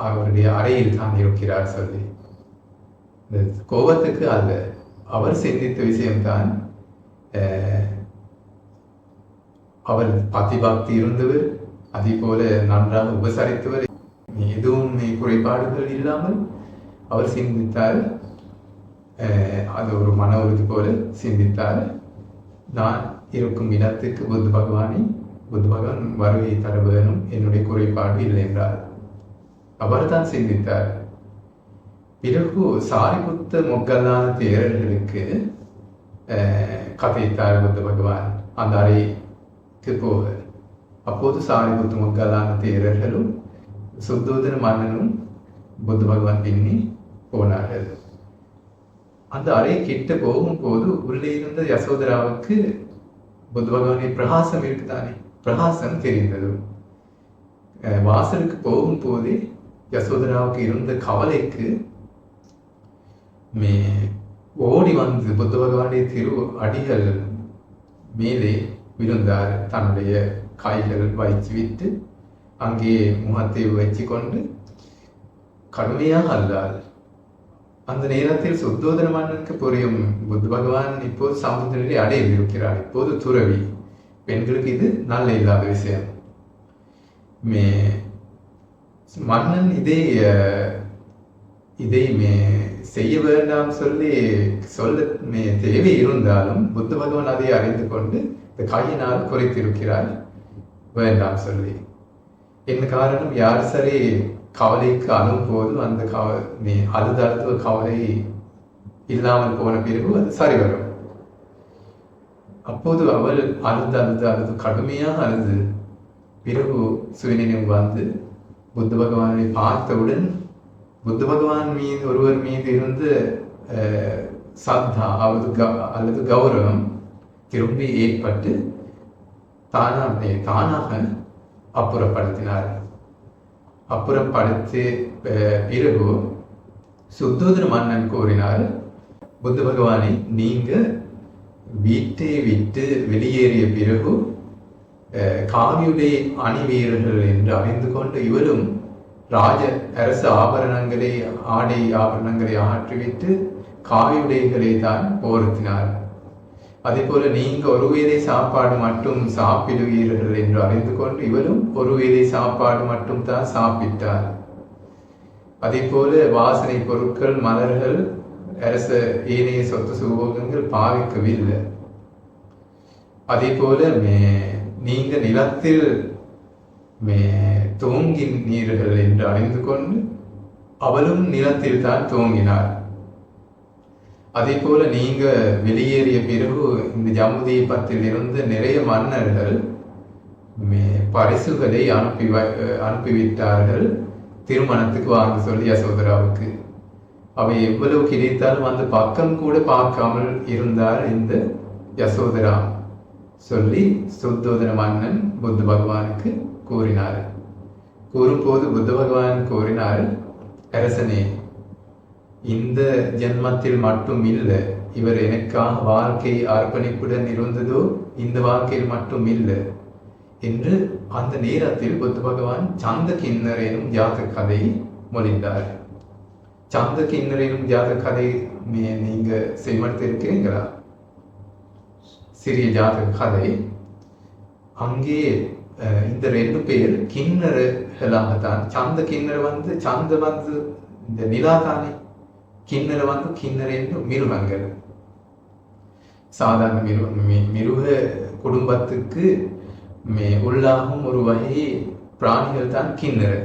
அவருடைய அறையில் தான் இருக்கிறார் சொல்லி. கோபத்துக்கு அல்ல, அவர் சிந்தித்த விஷயம்தான். அவர் பதிபக்தி இருந்தவர், அதே போல நன்றாக உபசரித்தவர், எதுவும் குறைபாடுகள் இல்லாமல் அவர் சிந்தித்தார். அது ஒரு மன உறுதி போல சிந்தித்தார். நான் இருக்கும் இடத்துக்கு புத்த பகவான் வருகை தர வேணும், என்னுடைய குறைபாடு இல்லை என்றார். அவர் தான் சிந்தித்தார். பிறகு சாரிபுத்த மொக்கல்லான தேரர்களுக்கு கதைத்தார் புத்த பகவான் அந்த அறைக்கு போக. அப்போது சாரிபுத்த மொக்கல்லான தேரர்களும் சுத்தோதன மன்னனும் புத்த பகவான் பின்னி போனார்கள். அந்த அறை கிட்ட போகும்போது உள்ளே இருந்த யசோதராவுக்கு புத்த பகவானுடைய பிரகாசம் இருக்குதானே, பிரகாசம் தெரிந்தது. வாசலுக்கு போகும்போதே யசோதராவுக்கு இருந்த கவலைக்கு ஓடி வந்து புத்த பகவானுடைய திரு அடிகள் மேலே விழுந்தார். தன்னுடைய காய்கள் வைத்து விட்டு அங்கே முகத்தை வச்சு கொண்டு கடுமையாக அல்லார். அந்த நேரத்தில் சுத்தோதன மன்னனுக்கு புரியும், புத்த பகவான் இப்போது சமுத்திரத்தை அடையில் இருக்கிறார், இப்போது துறவி, பெண்களுக்கு இது நல்ல இல்லாத விஷயம். மன்னன் இதை செய்ய வேண்டாம் சொல்ல தேவை இருந்தாலும் புத்த பகவான் அதை அறிந்து கொண்டு இந்த கையினால் குறைத்திருக்கிறார் வேண்டாம் சொல்லி. என்ன காரணம், யார் சரி கவலைக்கு அழும் போது அந்த அழுது கவலை இல்லாமல் போன பிறகு அது சரி வரும். அப்போது அவள் அழுது கடுமையாக அழுது பிறகு சுயநினைவு வந்து புத்த பகவானை பார்த்தவுடன் புத்த பகவான் ஒருவர் மீது இருந்து சத்தா அல்லது கௌரவம் திரும்பி ஏற்பட்டு தானாக அப்புறப்படுத்தினார். அப்புறப்படுத்தி பிறகு சுத்தோதன மன்னன் கூறினார், புத்த பகவானை, நீங்க வீட்டை விட்டு வெளியேறிய பிறகு காவியுடைய அணிவீரர்கள் என்று அறிந்து கொண்டு இவரும் அரச ஆபரணங்களை ஆடை ஆபரணங்களை ஆற்றிவிட்டு காவியுடைகளை தான் போர்த்தினார். அதே போல நீங்க ஒரு வேளை சாப்பாடு மட்டும் சாப்பிடுவீர்கள் என்று அறிந்து கொண்டு இவரும் ஒரு வேளை சாப்பாடு மட்டும் தான் சாப்பிட்டார். அதே போல வாசனை பொருட்கள், மலர்கள், அரச ஏனைய சொத்து சுகோகங்கள் பாவிக்கவில்லை. அதே போல நீங்க நிலத்தில் தூங்கினீர்கள் என்று அறிந்து கொண்டு அவளும் நிலத்தில் தான் தூங்கினாள். அதே போல நீங்க வெளியேறிய பிறகு இந்த ஜம்புதீபத்தில் இருந்து நிறைய மன்னர்கள் பரிசுகளை அனுப்பிவிட்டார்கள் திருமணத்துக்கு வாங்க சொல்லி யசோதராவுக்கு. அவை எவ்வளவு கிடைத்தாலும் அந்த பக்கம் கூட பார்க்காமல் இருந்தார் இந்த யசோதரா சொல்லி சுத்தோதன மன்னன் புத்த பகவானுக்கு கூறினார். கூறும்போது புத்த பகவான் கூறினார், அரசனே, இந்த ஜென்மத்தில் மட்டும் இல்லை, இவர் எனக்காக வாழ்க்கை அர்ப்பணிப்புடன் இருந்ததோ இந்த வாழ்க்கையில் மட்டும் இல்லை என்று அந்த நேரத்தில் புத்த பகவான் சந்த கிண்ணர் எனும் ஜாத கதை மொழிந்தார். சந்த கிண்ணர் எனும் ஜாத கதை நீங்க செய்மடுத்திருக்கிறீங்களா? சிறிய ஜாத கதை. அங்கே இந்த 2 பேர் கிண்ணர்களாகத்தான். சந்த கிண்ணர் சந்த இந்த நிலா தானே, கிண்ணரை கிண்ணர் என்று மிருகங்கள், சாதாரண மிருக குடும்பத்துக்கு உள்ளாகும் ஒரு வகை பிராணிகள் தான் கிண்ணறு.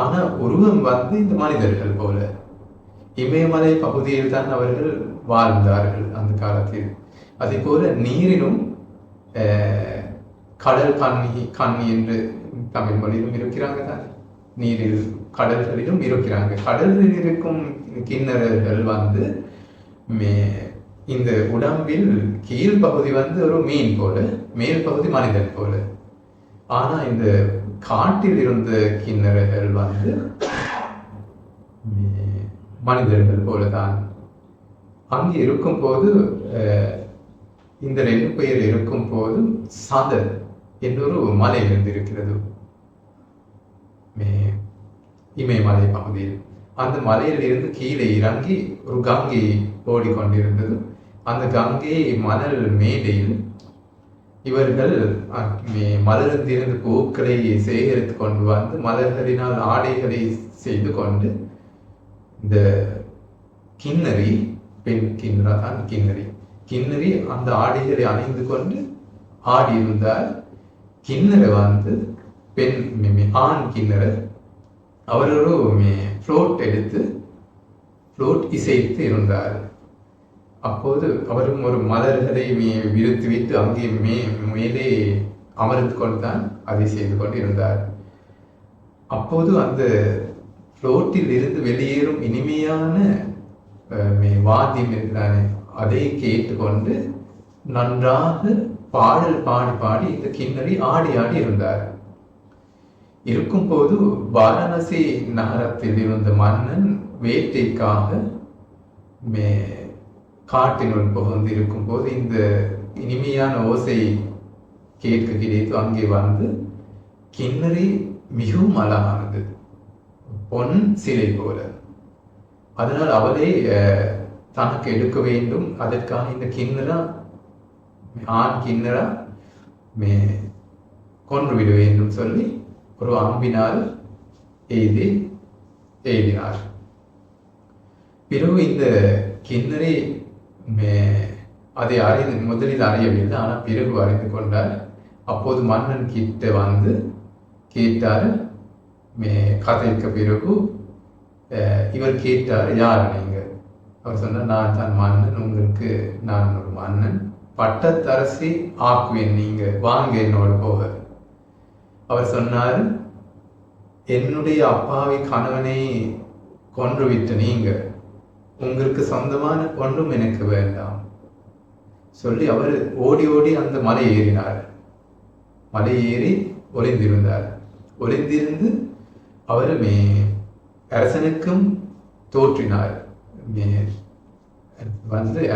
ஆனா உருவம் இந்த மனிதர்கள் போல. இமயமலை பகுதியில் தான் அவர்கள் வாழ்ந்தார்கள் அந்த காலத்தில். அதே போல நீரிலும் கடல் கண்ணி என்று தமிழ் மொழியிலும் இருக்கிறாங்க தான். நீரில் கடல்களிலும் இருக்கிறாங்க. கடலில் இருக்கும் கிண்ணறர்கள் இந்த உடம்பில் கீழ் பகுதி ஒரு மீன் போல, மேல் பகுதி மனிதன் போல. ஆனா இந்த காட்டில் இருந்த கிண்ணறர்கள் மனிதர்கள் போலதான். அங்கே இருக்கும் போது இந்த 2 பேர் இருக்கும் போது சதர் என்றொரு மலை இருந்திருக்கிறது இமயமலை பகுதியில். அந்த மலையில் இருந்து கீழே இறங்கி ஒரு கங்கை ஓடிக்கொண்டிருந்தது. அந்த கங்கை மணல் மேடையில் இவர்கள் மலர்ந்திருந்த பூக்களை சேகரித்து கொண்டு மலர்களினால் ஆடைகளை செய்து கொண்டு இந்த கிண்ணறி, பெண் கிண்ணறா தான் கிண்ணறி அந்த ஆடைகளை அணிந்து கொண்டு ஆடி இருந்தார். கிண்ணற பெண் ஆண் கிண்ணற அவரோட ஃப்ளோட் எடுத்து ஃப்ளோட் இசைத்து இருந்தார். அப்போது அவரும் ஒரு மலர்களை விரித்துவிட்டு அங்கே மேலே அமர்ந்து கொண்டுதான் அதை செய்து கொண்டு இருந்தார். அப்போது அந்த ஃப்ளோட்டில் இருந்து வெளியேறும் இனிமையான வாத்தியம் இருக்கிறானே அதை கேட்டுக்கொண்டு நன்றாக பாடல் பாடி இந்த கிண்ணறி ஆடி இருந்தார். இருக்கும் போது வாரணாசி நகரத்தில் இருந்த மன்னன் வேட்டைக்காக காட்டினுள் புகுந்து இருக்கும் போது இந்த இனிமையான ஓசை கேட்க கிடைத்து அங்கே கிண்ணறி மிகவும் அழகானது, பொன் சிலை போல. அதனால் அவளை தனக்கு எடுக்க வேண்டும். அதற்காக இந்த கிண்ணறா, ஆண் கிண்ணறா கொன்று விட வேண்டும் சொல்லி ஒரு அம்பினால் எய்தினார். பிறகு இந்த கிண்ணறி அதை முதலில் அறியவில்லை, ஆனால் பிறகு அறிந்து கொண்டார். அப்போது மன்னன் கிட்ட கேட்டார். கதைக்கு பிறகு இவர் கேட்டார், யார் நீங்க? அவர் சொன்னார், நான் தான் மன்னன், உங்களுக்கு நான் ஒரு மன்னன், பட்டத்தரசி ஆக்குவேன், நீங்க வாங்க என்னோட போக. அவர் சொன்னார், என்னுடைய அப்பாவி கணவனை கொன்றுவிட்ட நீங்க, உங்களுக்கு சொந்தமான ஒன்றும் எனக்கு வேண்டாம் சொல்லி அவர் ஓடி அந்த மலை ஏறினார். மலை ஏறி ஒளிந்திருந்தார். ஒளிந்திருந்து அவர் அரசனுக்கும் தோற்றினார்.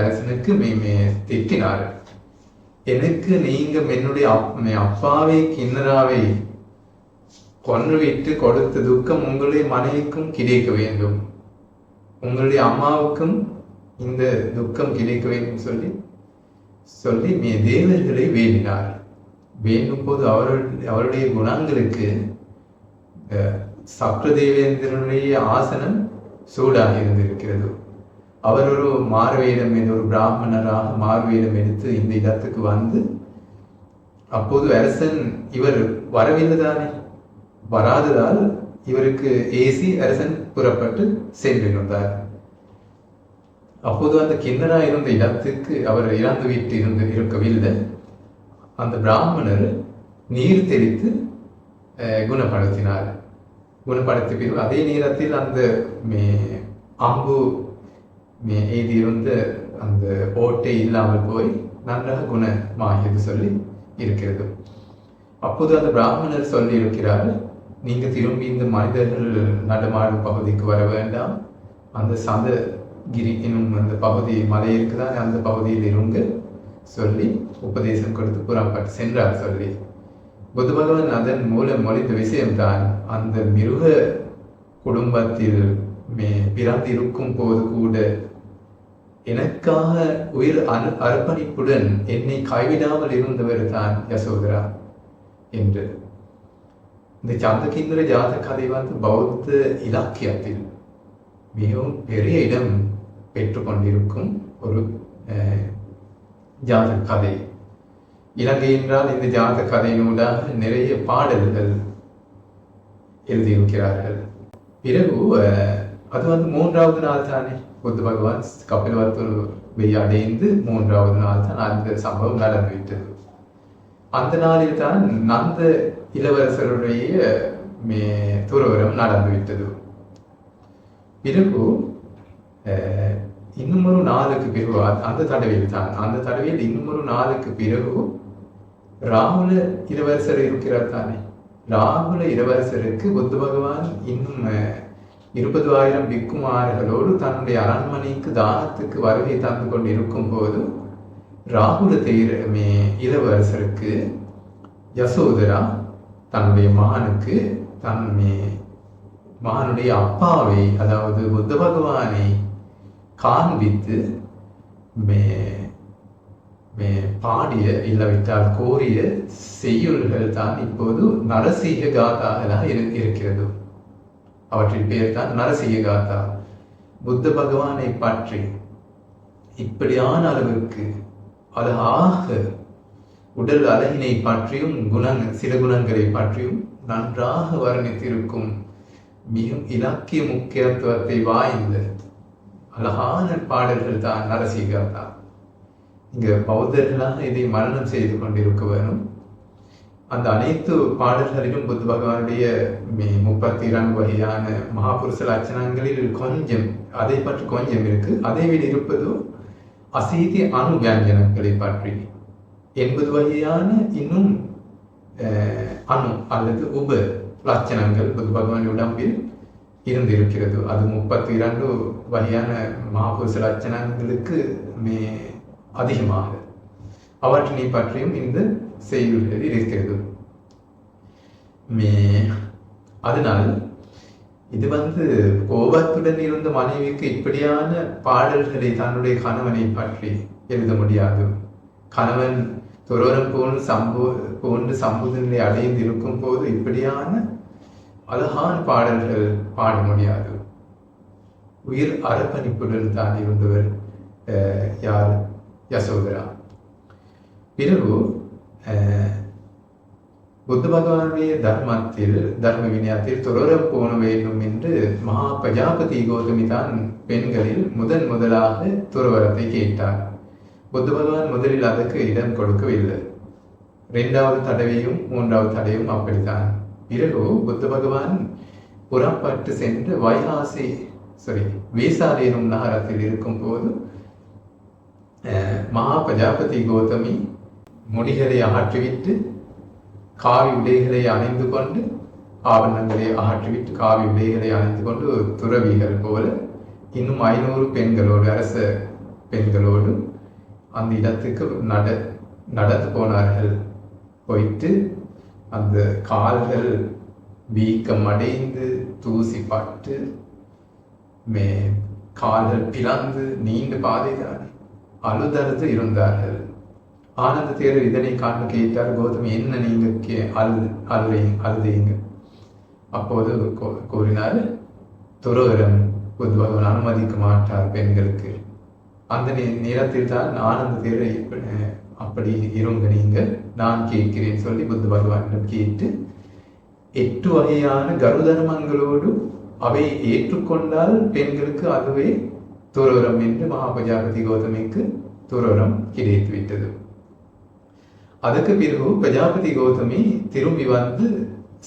அரசனுக்கு திட்டினார், எனக்கு நீங்க என்னுடைய அப்பாவை கிண்ணறாவை கொன்றுவிட்டு கொடுத்த துக்கம் உங்களுடைய மனைவிக்கும் கிடைக்க வேண்டும், உங்களுடைய அம்மாவுக்கும் இந்த துக்கம் கிடைக்க வேண்டும் சொல்லி தேவர்களை வேண்டினார். வேண்டும் போது அவருடைய குணங்களுக்கு சப்ரதேவேந்திரனுடைய ஆசனம் சூடாக இருந்திருக்கிறது. அவர் ஒரு மாறுவேடம், ஒரு பிராமணராக மாறுவேடம் எடுத்து இந்த இடத்துக்கு அப்போது அரசன் இவர் வரவில்லை தானே, வராததால் இவருக்கு ஏசி அரசன் புறப்பட்டு சென்றிருந்தார். அப்போது அந்த கிண்ணரா இருந்த இடத்துக்கு அவர் இறந்து விட்டு இருக்கவில்லை. அந்த பிராமணர் நீர் தெளித்து குணப்படுத்தினார். குணப்படுத்திய பிறகு அதே நேரத்தில் அந்த அம்பு எழுதியிருந்த அந்த ஓட்டை இல்லாமல் போய் நன்றாக குணமாகியது சொல்லி இருக்கிறது. அப்போது அந்த பிராமணர் சொல்லி இருக்கிறார், நீங்க திரும்பி இந்த மனிதர்கள் நடமாடும் பகுதிக்கு வர வேண்டாம், அந்த சந்தகிரி என்னும் அந்த பகுதி மலை இருக்குதான், அந்த பகுதியில் இருங்க சொல்லி உபதேசம் கொடுத்து புறப்பட்டு சென்றார் சொல்லி. புத்த பகவான் அதன் மூலம் மொழிந்த விஷயம்தான், அந்த மிருக குடும்பத்தில் பிறந்திருக்கும் போது கூட எனக்காக உயிர் அர்ப்பணிப்புடன் என்னை கைவிடாமல் இருந்தவர் தான் யசோதரா என்று. இந்த சந்தகிந்திர ஜாதக கதை பௌத்த இலக்கியத்தில் மிகவும் பெரிய இடம் பெற்றுக்கொண்டிருக்கும் ஒரு ஜாதக கதை. இலங்கை என்றால் இந்த ஜாதக கதையினூடாக நிறைய பாடல்கள் எழுதியிருக்கிறார்கள். பிறகு அது 3வது நாள் தானே புத்த பகவான் கபிலவஸ்துவை அடைந்து 3வது நாள் தான் அந்த சம்பவம் நடந்துவிட்டது. அந்த நாளில் தான் நந்த இளவரசருடைய துறவரம் நடந்துவிட்டது. பிறகு இன்னும் ஒரு நாளுக்கு பிறகு அந்த தடவையில் இன்னும் ஒரு நாளுக்கு பிறகு ராகுல இளவரசர் இருக்கிறார் தானே. ராகுல இளவரசருக்கு புத்த பகவான் இன்னும் 20,000 பிக்குமார்களோடு தன்னுடைய அரண்மனைக்கு தானத்துக்கு வருகை தந்து கொண்டு இருக்கும் போது ராகுல இளவரசருக்கு யசோதரா தன்னுடைய மகனுக்கு மகனுடைய அப்பாவை, அதாவது புத்த பகவானை காண்பித்து பாடிய இல்லாவிட்டால் கோரிய செய்யுள்கள் தான் இப்போது நரசிங்க காதாகளாக இருக்கிறது. அவற்றின் பெயர் தான் நரசிங்க காதா. புத்த பகவானை பற்றி இப்படியான அளவிற்கு அழகாக உடல் அழகினை பற்றியும் சில குணங்களை பற்றியும் நன்றாக வர்ணித்திருக்கும் மிகவும் இலக்கிய முக்கியத்துவத்தை வாய்ந்த அழகான பாடல்கள் தான் நரசிங்க காதா. இங்க பௌத்தர்களாக இதை மரணம் செய்து கொண்டிருக்க வேணும். அந்த அனைத்து பாடல்களிலும் புத்த பகவானுடைய 32 வகையான மகாபுருஷ லட்சணங்களில் கொஞ்சம் அதை பற்றி கொஞ்சம் இருக்கு. அதை விட இருப்பது அசீதி அணு வியஞ்சனங்களை பற்றி 80 வகையான இன்னும் அணு அல்லது உப லட்சணங்கள் புத்த பகவான் உடம்பில் இருந்திருக்கிறது. அது 32 வகையான மகாபுருஷ லட்சணங்களுக்கு அதிகமாக அவற்றினை பற்றியும் இந்த செய்யுள்கள் இருக்கிறது. அதனால் இது கோபத்துடன் இருந்த மனைவிக்கு இப்படியான பாடல்களை தன்னுடைய கணவனை பற்றி எழுத முடியாது. கணவன் துரோரம் போன்று சம்பூதனை அடைந்து இருக்கும் போது இப்படியான அழகான பாடல்கள் பாட முடியாது. உயிர் அர்ப்பணிப்புடன் தான் இருந்தவர் யார்? யசோதரா. பிறகு புத்த பகவானுடைய தர்ம வினயத்தில் துறவரம் போன வேண்டும் என்று மகா பிரஜாபதி கௌதமி தான் பெண்களில் முதலாக துறவரத்தை கேட்டார். புத்த பகவான் முதலில் அதற்கு இடம் கொடுக்கவில்லை. 2வது தடவையும் 3வது தடவையும் அப்படித்தான். பிறகு புத்த பகவான் புறப்பட்டு சென்று வேசாலை எனும் நகரத்தில் இருக்கும் போது மகா பிரஜாபதி கௌதமி முடிகளை அகற்றிவிட்டு காவி உடைகளை அணிந்து கொண்டு, ஆபரணங்களை அகற்றிவிட்டு காவி உடைகளை அணிந்து கொண்டு துறவிகள் போல இன்னும் 500 பெண்களோடு, அரச பெண்களோடு அந்த இடத்துக்கு நடந்து போனார்கள். போயிட்டு அந்த கால்கள் வீக்கம் அடைந்து தூசி பட்டு கால்கள் பிளந்து நீண்ட பாதைதான் அழுதழுது இருந்தார்கள். ஆனந்த தேரர் இதனை காண்பு கேட்டார். கௌதமி, என்ன நீங்க அழுதைங்க? அப்போது கூறினார், துறவரம் புத்த பகவான் அனுமதிக்க மாட்டார் பெண்களுக்கு. அந்த நேரத்தில் தான் ஆனந்த தேரர் அப்படி இருங்க, நீங்க நான் கேட்கிறேன் சொல்லி புத்த பகவானிடம் கேட்டு 8 வகையான கருதர்மங்களோடு அவை ஏற்றுக்கொண்டால் பெண்களுக்கு அதுவே துறவரம் என்று மகா பிரஜாபதி கௌதமிக்கு துறவரம் கிடைத்துவிட்டது. அதுக்கு பிறகு பிரஜாபதி கௌதமி திரும்பி வந்து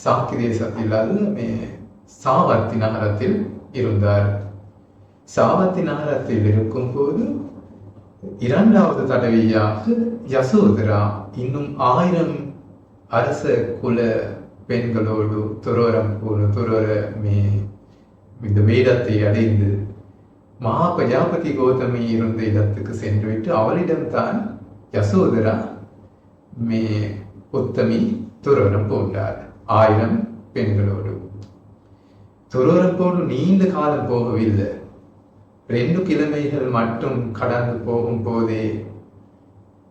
சாக்கி தேசத்தில் சாவர்த்தி நகரத்தில் இருந்தார். சாவர்த்தி நகரத்தில் இருக்கும் போது 2வது தடவையாக யசோதரா இன்னும் 1000 அரச குல பெண்களோடு இந்த வேடத்தை அடைந்து மகா பிரஜாபதி கௌதமி இருந்த இடத்துக்கு சென்றுவிட்டு அவளிடம்தான் யசோதரா உத்தமி துறவரம் போன்றார். 1000 பெண்களோடு துறவரம் போடு நீண்ட காலம் போகவில்லை. 2 கிழமைகள் மட்டும் கடந்து போகும் போதே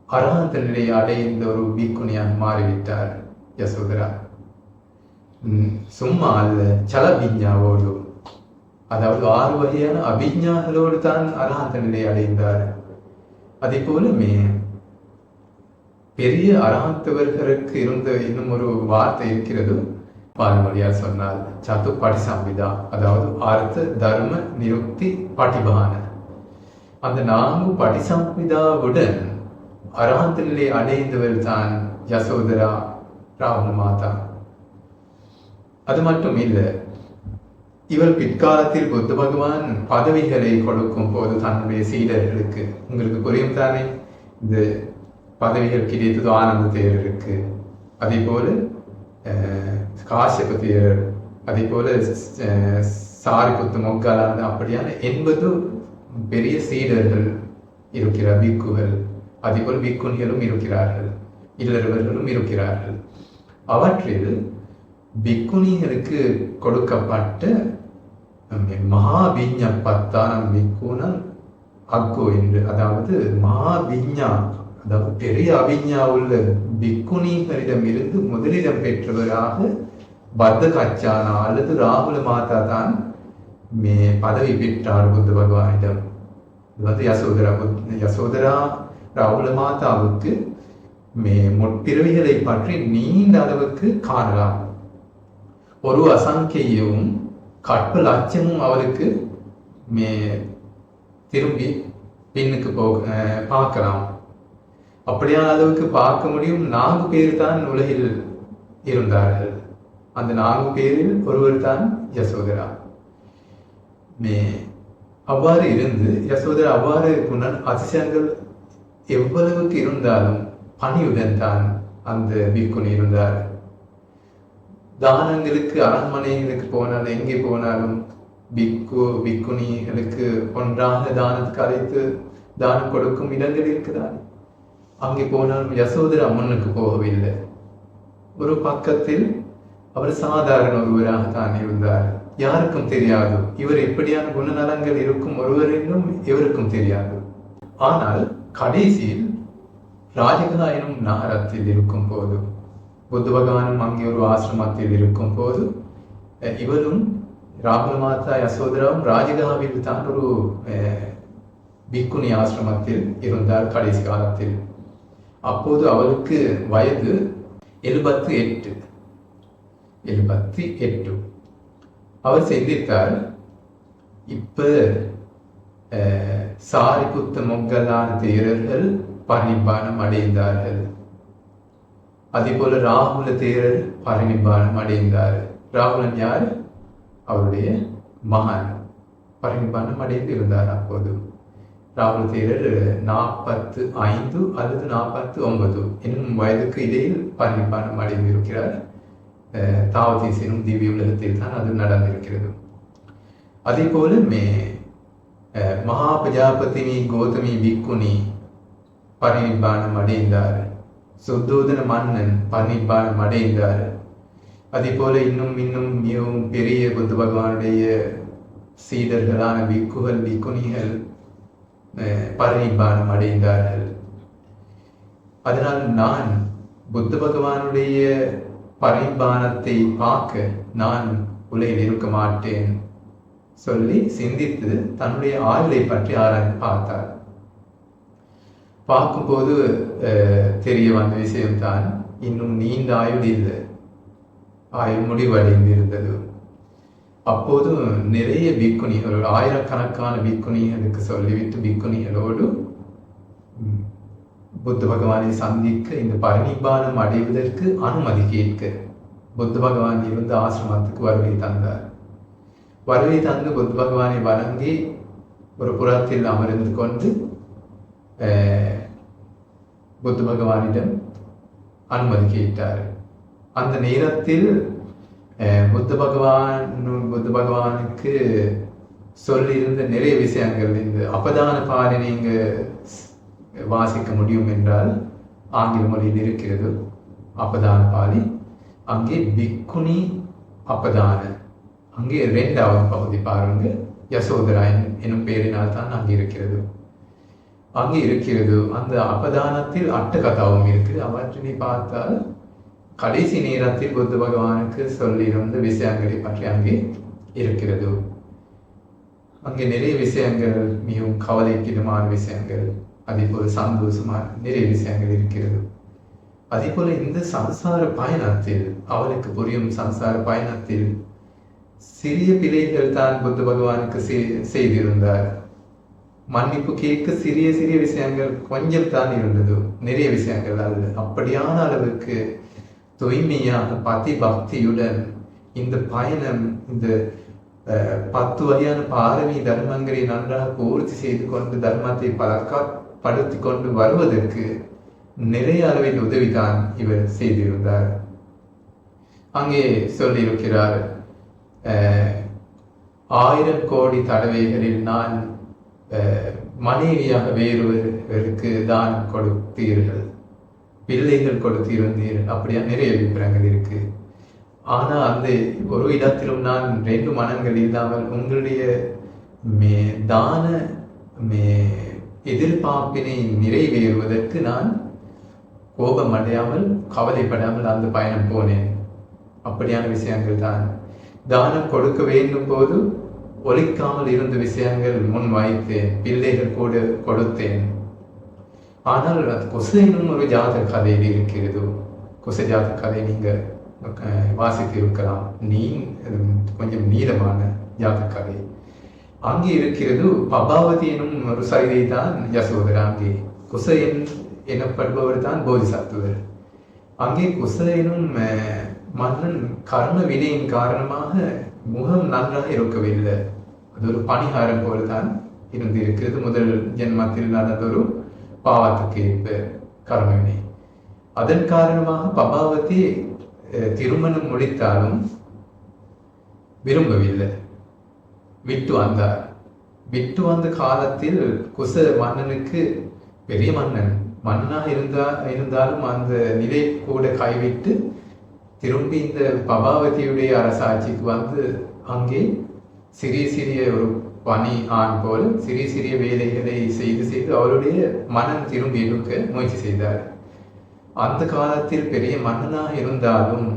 அரஹந்த நிலையை அடைந்த ஒரு பிக்குனியாக மாறிவிட்டார் யசோதரா. சும்மா அல்ல, சலபிஞ்ஞாவோடு, அதாவது 6 வகையான அபிஞ்ஞாகளோடு தான் அரஹந்த நிலையை அடைந்தார். அதே போல பெரிய அரஹந்தவர்களுக்கு இருந்த இன்னும் ஒரு வார்த்தை இருக்கிறது. பாரம்பரியார் சொன்னால் சத்து படிசம்பிதா, அதாவது அர்த்த தர்ம நிருக்தி படிபான. அந்த 4 படிசம்பிதாவுடன் அரஹந்த நிலை அடைந்தவர் தான் யசோதரா ராகுல மாதா. அது மட்டும் இல்லை, இவர் பிற்காலத்தில் புத்த பகவான் பதவிகளை கொடுக்கும் போது தன்னுடைய சீடர்களுக்கு, உங்களுக்கு புரியும் தானே, இந்த பதவிகள் கிடைத்தது ஆனந்த தேரருக்கு, அதே போல காசியப தேரர், அதே போல சாரிபுத்த மொக்காலான, அப்படியான 80 பெரிய சீடர்கள் இருக்கிறார், பிக்குகள். அதே போல் பிக்குணிகளும் இருக்கிறார்கள், இல்லறவர்களும் இருக்கிறார்கள். அவற்றில் பிக்குணிகளுக்கு கொடுக்கப்பட்ட மகாபிஞப்பத்தான் பிக்குணம் அக்கோ என்று, அதாவது மகாபிஞா, அதாவது பெரிய அபிஞா உள்ள பிக்குணிகளிடம் இருந்து முதலிடம் பெற்றவராக பத்த கச்சானா அல்லது ராகுல மாதா தான் பதவி பெற்றார் புத்த பகவானிடம். இது வந்து யசோதரா ராகுல மாதாவுக்கு முற்பிறவிகளை பற்றி நீண்ட அளவுக்கு காணலாம். ஒரு அசங்கியும் கற்ப லட்சமும் அவருக்கு திரும்பி பின்னுக்கு பார்க்கலாம். அப்படியான அளவுக்கு பார்க்க முடியும். 4 பேர் தான் உலகில் இருந்தார்கள். அந்த 4 பேரில் ஒருவர் தான் யசோதரா. அவ்வாறு இருந்து யசோதரா அவ்வாறு அதிசயங்கள் எவ்வளவுக்கு இருந்தாலும் பணியுடன் தான் அந்த பிக்குனி இருந்தார். தானங்களுக்கு, அரண்மனைகளுக்கு போனாலும், எங்கே போனாலும் பிக்குனிகளுக்கு ஒன்றாக தானத்துக்கு அழைத்து தானம் கொடுக்கும் இடங்கள் இருக்கிறார். அங்கே போனாலும் யசோதரா முன்னுக்கு போகவில்லை. ஒரு பக்கத்தில் அவர் சாதாரண ஒருவராக தான் இருந்தார். யாருக்கும் தெரியாது இவர் எப்படியான குணநலங்கள் இருக்கும் ஒருவரிலும் இவருக்கும் தெரியாது. ஆனால் கடைசியில் ராஜகா எனும் நகரத்தில் இருக்கும் போது, புத்த பகவானும் அங்கே ஒரு ஆசிரமத்தில் இருக்கும் போது, இவரும் ராகுல மாதா யசோதராவும் ராஜகாவில் தான் ஒரு பிக்குனி ஆசிரமத்தில் இருந்தார் கடைசி காலத்தில். அப்போது அவருக்கு வயது 78. அவர் சிந்தித்தார், இப்ப சாரிபுத்த மொக்கலான தேரர்கள் பரிநிப்பானம் அடைந்தார்கள். அதே போல ராகுல தேரர் பரிநிப்பானம் அடைந்தார். ராகுலன் யார்? அவருடைய மகன் பரிநிப்பானம் அடைந்து இருந்தார். அப்போது ராகுல தேரர் 45 அல்லது 49 என்னும் வயதுக்கு இடையில் பரிநிப்பானம் அடைந்திருக்கிறார். தாவதீஸ் எனும் திவ்ய உலகத்தில் தான் அது நடந்திருக்கிறது. அதே போல மகா பிரஜாபதி கௌதமி பிக்குனி பரிநிப்பானம் அடைந்தார். சுத்தோதன மன்னன் பரிநிப்பானம் அடைந்தார். அதே போல இன்னும் மிகவும் பெரிய புத்த பகவானுடைய சீடர்களான பிக்குகள், பிக்குனிகள் பரிநிப்பானம் அடைந்தார்கள். அதனால் நான் புத்த பகவானுடைய பரிநிப்பானத்தை பார்க்க நான் உலகில் இருக்க மாட்டேன் சொல்லி சிந்தித்து தன்னுடைய ஆயுளை பற்றி ஆராய்ந்து பார்த்தார். பார்க்கும்போது தெரிய வந்த விஷயம்தான், இன்னும் நீண்ட ஆயுள் இல்லை. ஆயுள் முடிவடைந்திருந்தது. அப்போது நிறைய பிக்குணிகள், ஆயிரக்கணக்கான பிக்குணிகளுக்கு சொல்லிவிட்டு பிக்குணிகளோடு புத்த பகவானை சந்திக்க இந்த பரிநிப்பானம் அடைவதற்கு அனுமதி கேட்க புத்த பகவான் இருந்து ஆசிரமத்துக்கு வருகை தந்தார். வருகை தந்து புத்த பகவானை வணங்கி ஒரு புறத்தில் அமர்ந்து கொண்டு புத்த பகவானிடம் அனுமதி கேட்டார். அந்த நேரத்தில் புத்த பகவானுக்கு சொல்லியிருந்த நிறைய விஷயங்கள், இந்த அப்பதான பாலினை நீங்க வாசிக்க முடியும் என்றால் ஆங்கில மொழியில் இருக்கிறது அப்பதான பாலி. அங்கே பிக்குனி அப்பதான, அங்கே 2வது பகுதி பாருங்க, யசோதரா எனும் பெயரினால் தான் அங்கே இருக்கிறது. அந்த அப்பதானத்தில் அட்டகதாவும் இருக்கு. அவற்றினை பார்த்தால் கடைசி நேரத்தில் புத்த பகவானுக்கு சொல்லியிருந்த விஷயங்களை பற்றி அங்கே இருக்கிறது. அங்கே நிறைய விஷயங்கள், மிகவும் கவலைக்கிடமான விஷயங்கள், அதே போல சந்தோஷமான நிறைய விஷயங்கள் இருக்கிறது. அதே போல இந்த சம்சார பயணத்தில், அவளுக்கு புரியும் சம்சார பயணத்தில் சிறிய பிழைகள் தான் புத்த பகவானுக்கு செய்திருந்தார். மன்னிப்பு கேட்க சிறிய சிறிய விஷயங்கள் கொஞ்சம் தான் இருந்தது, நிறைய விஷயங்கள் அல்ல. அப்படியான அளவுக்கு தூய்மையாக பதி பக்தியுடன் இந்த பயணம், இந்த 10 வகையான பாரமி தர்மங்களை நன்றாக பூர்த்தி செய்து கொண்டு தர்மத்தை பழக்கப்படுத்தி கொண்டு வருவதற்கு நிறைய அளவில் உதவிதான் இவர் செய்திருந்தார். அங்கே சொல்லியிருக்கிறார், 1000 கோடி தடவைகளில் நான் மனைவியாக வேறொருவருக்கு தானம் கொடுத்தீர்கள், பிள்ளைகள் கொடுத்திருந்தீர்கள், அப்படியா நிறைய விபரங்கள் இருக்கு. ஆனா அந்த ஒரு இடத்திலும் நான் 2 மனங்கள் இல்லாமல் உங்களுடைய தான எதிர்பார்ப்பினை நிறைவேறுவதற்கு நான் கோபம் அடையாமல் கவலைப்படாமல் அந்த பயணம் போனேன். அப்படியான விஷயங்கள் தான். தானம் கொடுக்க வேண்டும் போது ஒழிக்காமல் இருந்த விஷயங்கள் முன் வைத்தேன், பிள்ளைகள் கூட கொடுத்தேன். ஆனால் அது குசைனும் ஒரு ஜாதக கதையில் இருக்கிறது. குசை ஜாதக கதை நீங்க வாசித்து இருக்கலாம், கொஞ்சம் நீளமான ஜாதக கதை. அங்கே இருக்கிறது பபாவதி எனும் ஒரு சரிதை தான் யசோதரா. அங்கே குசையன் எனப்படுபவர் தான் போதிசத்துவர். அங்கே குசைனும் மன்னன் கர்ம வினையின் காரணமாக முகம் நன்றாக இருக்கவில்லை. அது ஒரு பணிகாரம் போலதான் இருந்து இருக்கிறது. முதல் ஜென்மத்தில் நடந்த ஒரு பாவத்துக்கு ஏற்ப கர்மவினை. அதன் காரணமாக பபாவதி திருமணம் முடித்தாலும் விரும்பவில்லை, விட்டு வந்தார். விட்டு வந்த காலத்தில் குச மன்னனுக்கு, பெரிய மன்னனாக இருந்தாலும் அந்த நிலை கூட கைவிட்டு திரும்பி இந்த பபாவதியுடைய அரசாட்சிக்கு வந்து அங்கே சிறிய சிறிய ஒரு பணி ஆண் போல சிறிய சிறிய வேலைகளை செய்து அவருடைய மனம் திரும்பி எடுக்க முயற்சி செய்தார். அந்த காலத்தில் பெரிய மன்னனாக இருந்தாலும்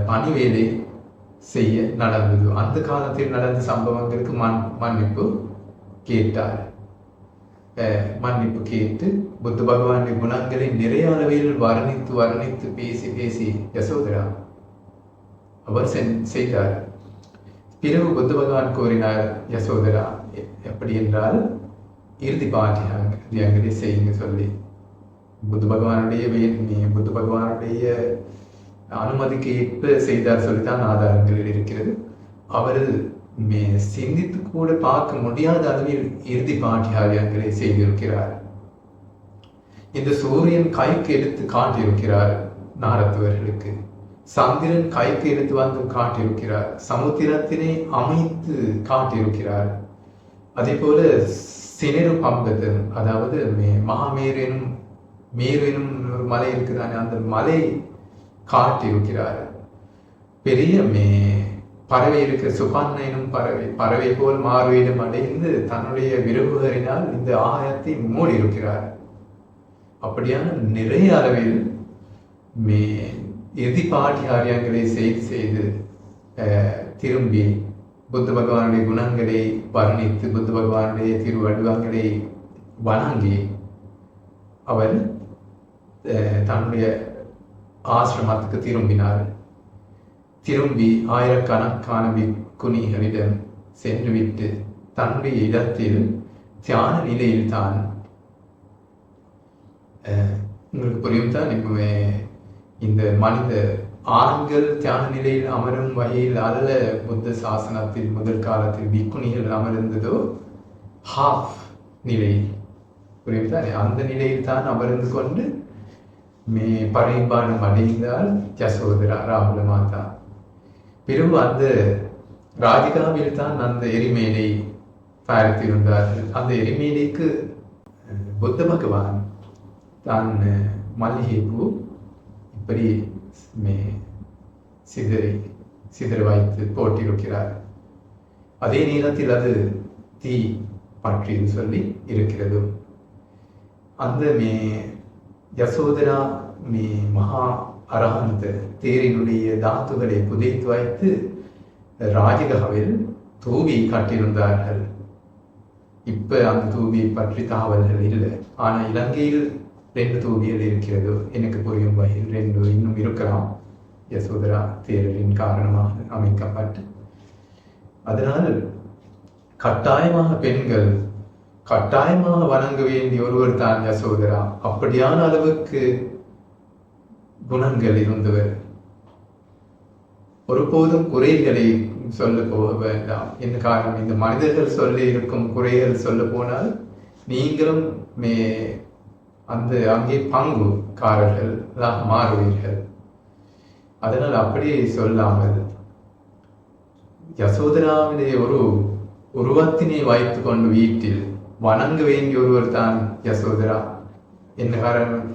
பணி வேலை செய்ய நடந்தது. அந்த காலத்தில் நடந்த சம்பவங்களுக்கு மன்னிப்பு கேட்டார். மன்னிப்பு கேட்டு புத்த பகவானுடைய குணங்களை நிறைய அளவில் வர்ணித்து பேசி யசோதரா அவர் செய்தார். பிறகு புத்த பகவான் கூறினார், யசோதரா எப்படி என்றால் இறுதி பாட்டியங்களை செய்யுங்க சொல்லி புத்த பகவானுடைய அனுமதிக்கு ஏற்ப செய்தார் சொல்லித்தான் ஆதாரங்களில் இருக்கிறது. அவர் சிந்தித்து கூட பார்க்க முடியாத அளவில் இறுதி பாட்டியாரியங்களை செய்திருக்கிறார். இந்த சூரியன் கைக்கு எடுத்து காட்டியிருக்கிறார் நாரத்துவர்களுக்கு, சந்திரன் கைக்கு எடுத்து வந்து காட்டியிருக்கிறார், சமுத்திரத்தினை அமைத்து காட்டியிருக்கிறார். அதே போல சினரு பம்பதன், அதாவது மேரு எனும் ஒரு மலை இருக்குதானே, அந்த மலை காட்டியிருக்கிறார். பெரிய பறவை இருக்க சுகான்ன எனும் பறவை போல் மாறுவேடம் அடைந்து தன்னுடைய விரும்புகளினால் இந்த ஆகாயத்தை மூடி இருக்கிறார். அப்படியான நிறைய அளவில் இறுதி பாட்டியாரியங்களை செய்து திரும்பி புத்த பகவானுடைய குணங்களை வர்ணித்து புத்த பகவானுடைய திருவடிவங்களை வணங்கி அவர் தன்னுடைய ஆசிரமத்துக்கு திரும்பினார். திரும்பி ஆயிரக்கணக்கான பிக்குணிகளிடம் சென்றுவிட்டு தன்னுடைய இடத்தில் தியான நிலையில் தான் உங்களுக்கு புரியும் தான். இப்போ இந்த மனித ஆண்கள் தியான நிலையில் அமரும் வகையில் அல்ல புத்த சாசனத்தில் முதல் காலத்தில் பிக்குணிகள் அமர்ந்ததோ ஹாஃப் நிலை, புரியும் தானே? அந்த நிலையில் தான் அமர்ந்து கொண்டு பரிபானம் அடைந்தால் யசோதரா ராகுல மாதா. பிறகு அந்த ராதிகாவில் தான் அந்த எரிமேடை பார்த்திருந்தார்கள். அந்த எரிமேடைக்கு புத்த பகவான் தான் மல்லிகை பூ இப்படி சிதற வைத்து போட்டிருக்கிறார். அதே நேரத்தில் அது தீ பற்றின்னு சொல்லி இருக்கிறது. அந்த யசோதரா மகா அரஹந்த தேரினுடைய தாத்துகளை புதைத்து வைத்து ராஜகாவில் தூவி காட்டியிருந்தார்கள். இப்ப அந்த தூவியை பற்றி தகவல்கள் இல்லை. ஆனா இலங்கையில் 2 தூவிகள் இருக்கிறது. எனக்கு புரியும் வகையில் 2 இன்னும் இருக்கலாம், யசோதரா தேரின் காரணமாக அமைக்கப்பட்டு. அதனால் கட்டாயமாக பெண்கள் கட்டாயமாக வணங்க வேண்டிய ஒருவர் தான் யசோதரா. அப்படியான அளவுக்கு குணங்கள் இருந்தவர். ஒருபோதும் குறைகளை சொல்ல போக வேண்டாம். என்ன காரணம்? இந்த மனிதர்கள் சொல்லி இருக்கும் குறைகள் சொல்ல போனால் நீங்களும் அந்த அங்கே பங்குக்காரர்கள் மாறுவீர்கள். அதனால் அப்படி சொல்லாமல் யசோதராவிலே ஒரு உருவத்தினை வைத்து கொண்டு வீட்டில் வணங்க வேண்டிய ஒருவர் தான் யசோதரா. என்ன காரணம்?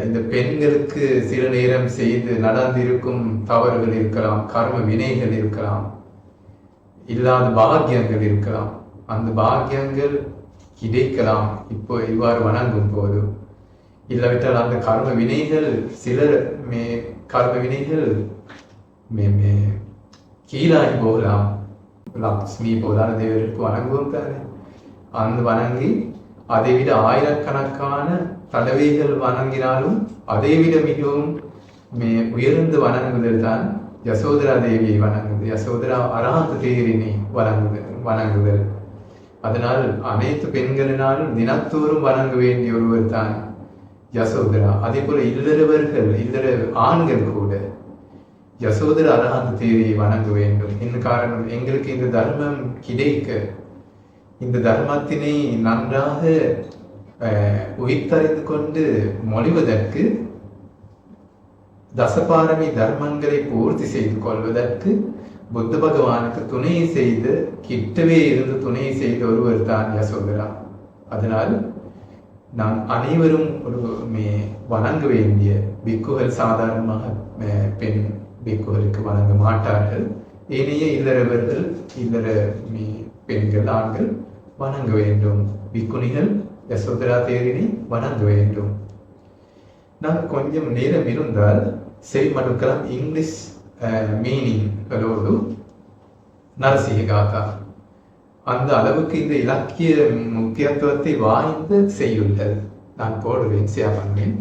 இந்த பெண்களுக்கு சில நேரம் செய்து நடந்திருக்கும் தவறுகள் இருக்கலாம், கர்ம வினைகள் இருக்கலாம், இல்லாத பாக்கியங்கள் இருக்கலாம். அந்த பாக்கியங்கள் கிடைக்கலாம் இப்போ இவ்வாறு வணங்கும் போது. இல்லாவிட்டால் அந்த கர்ம வினைகள் கர்ம வினைகள் கீழாகி போகலாம். லக்ஷ்மி போலான தேவருக்கு வணங்குவோம் தானே. அந்த வணங்கி அதை விட ஆயிரக்கணக்கான தடவைகள் வணங்கினாலும் அதை விட மிகவும் உயர்ந்து வணங்குதல் தான் யசோதரா தேவியை வணங்குது, யசோதரா அரஹந்த தேரினை வணங்குதல். அதனால் அனைத்து பெண்களினாலும் தினத்தோறும் வணங்க வேண்டிய ஒருவர் தான் யசோதரா. அதே போல இல்லற ஆண்கள் கூட யசோதரா அரஹந்த தேவியை வணங்க வேண்டும். என்ன காரணம்? எங்களுக்கு இந்த தர்மம் கிடைக்க, இந்த தர்மத்தினை நன்றாக உயிர்த்தறிந்து கொண்டு மொழிவதற்கு, தசபாரமி தர்மங்களை பூர்த்தி செய்து கொள்வதற்கு புத்த பகவானுக்கு துணை செய்து, கிட்டவே இருந்து துணை செய்த ஒருவர் தான் யசோதரா. அதனால் நாம் அனைவரும் ஒரு வணங்க வேண்டிய பிக்குகள் சாதாரணமாக பெண் பிக்குகளுக்கு வணங்க மாட்டார்கள். ஏனைய இல்லறவர்கள், இல்லற பெண்கள், ஆண்கள் வணங்க வேண்டும். பிக்குணிகள் யசோதரா தேரினை வணங்க வேண்டும். நான் கொஞ்சம் நேரம் இருந்தால் செவிமடுக்கலாம் இங்கிலீஷ் மீனிங்களோடு நரசிங்க காதா. அந்த அளவுக்கு இந்த இலக்கிய முக்கியத்துவத்தை வாய்ந்த செய்யுள்கள் நான் போடுவேன், ஷேர் பண்ணுவேன்.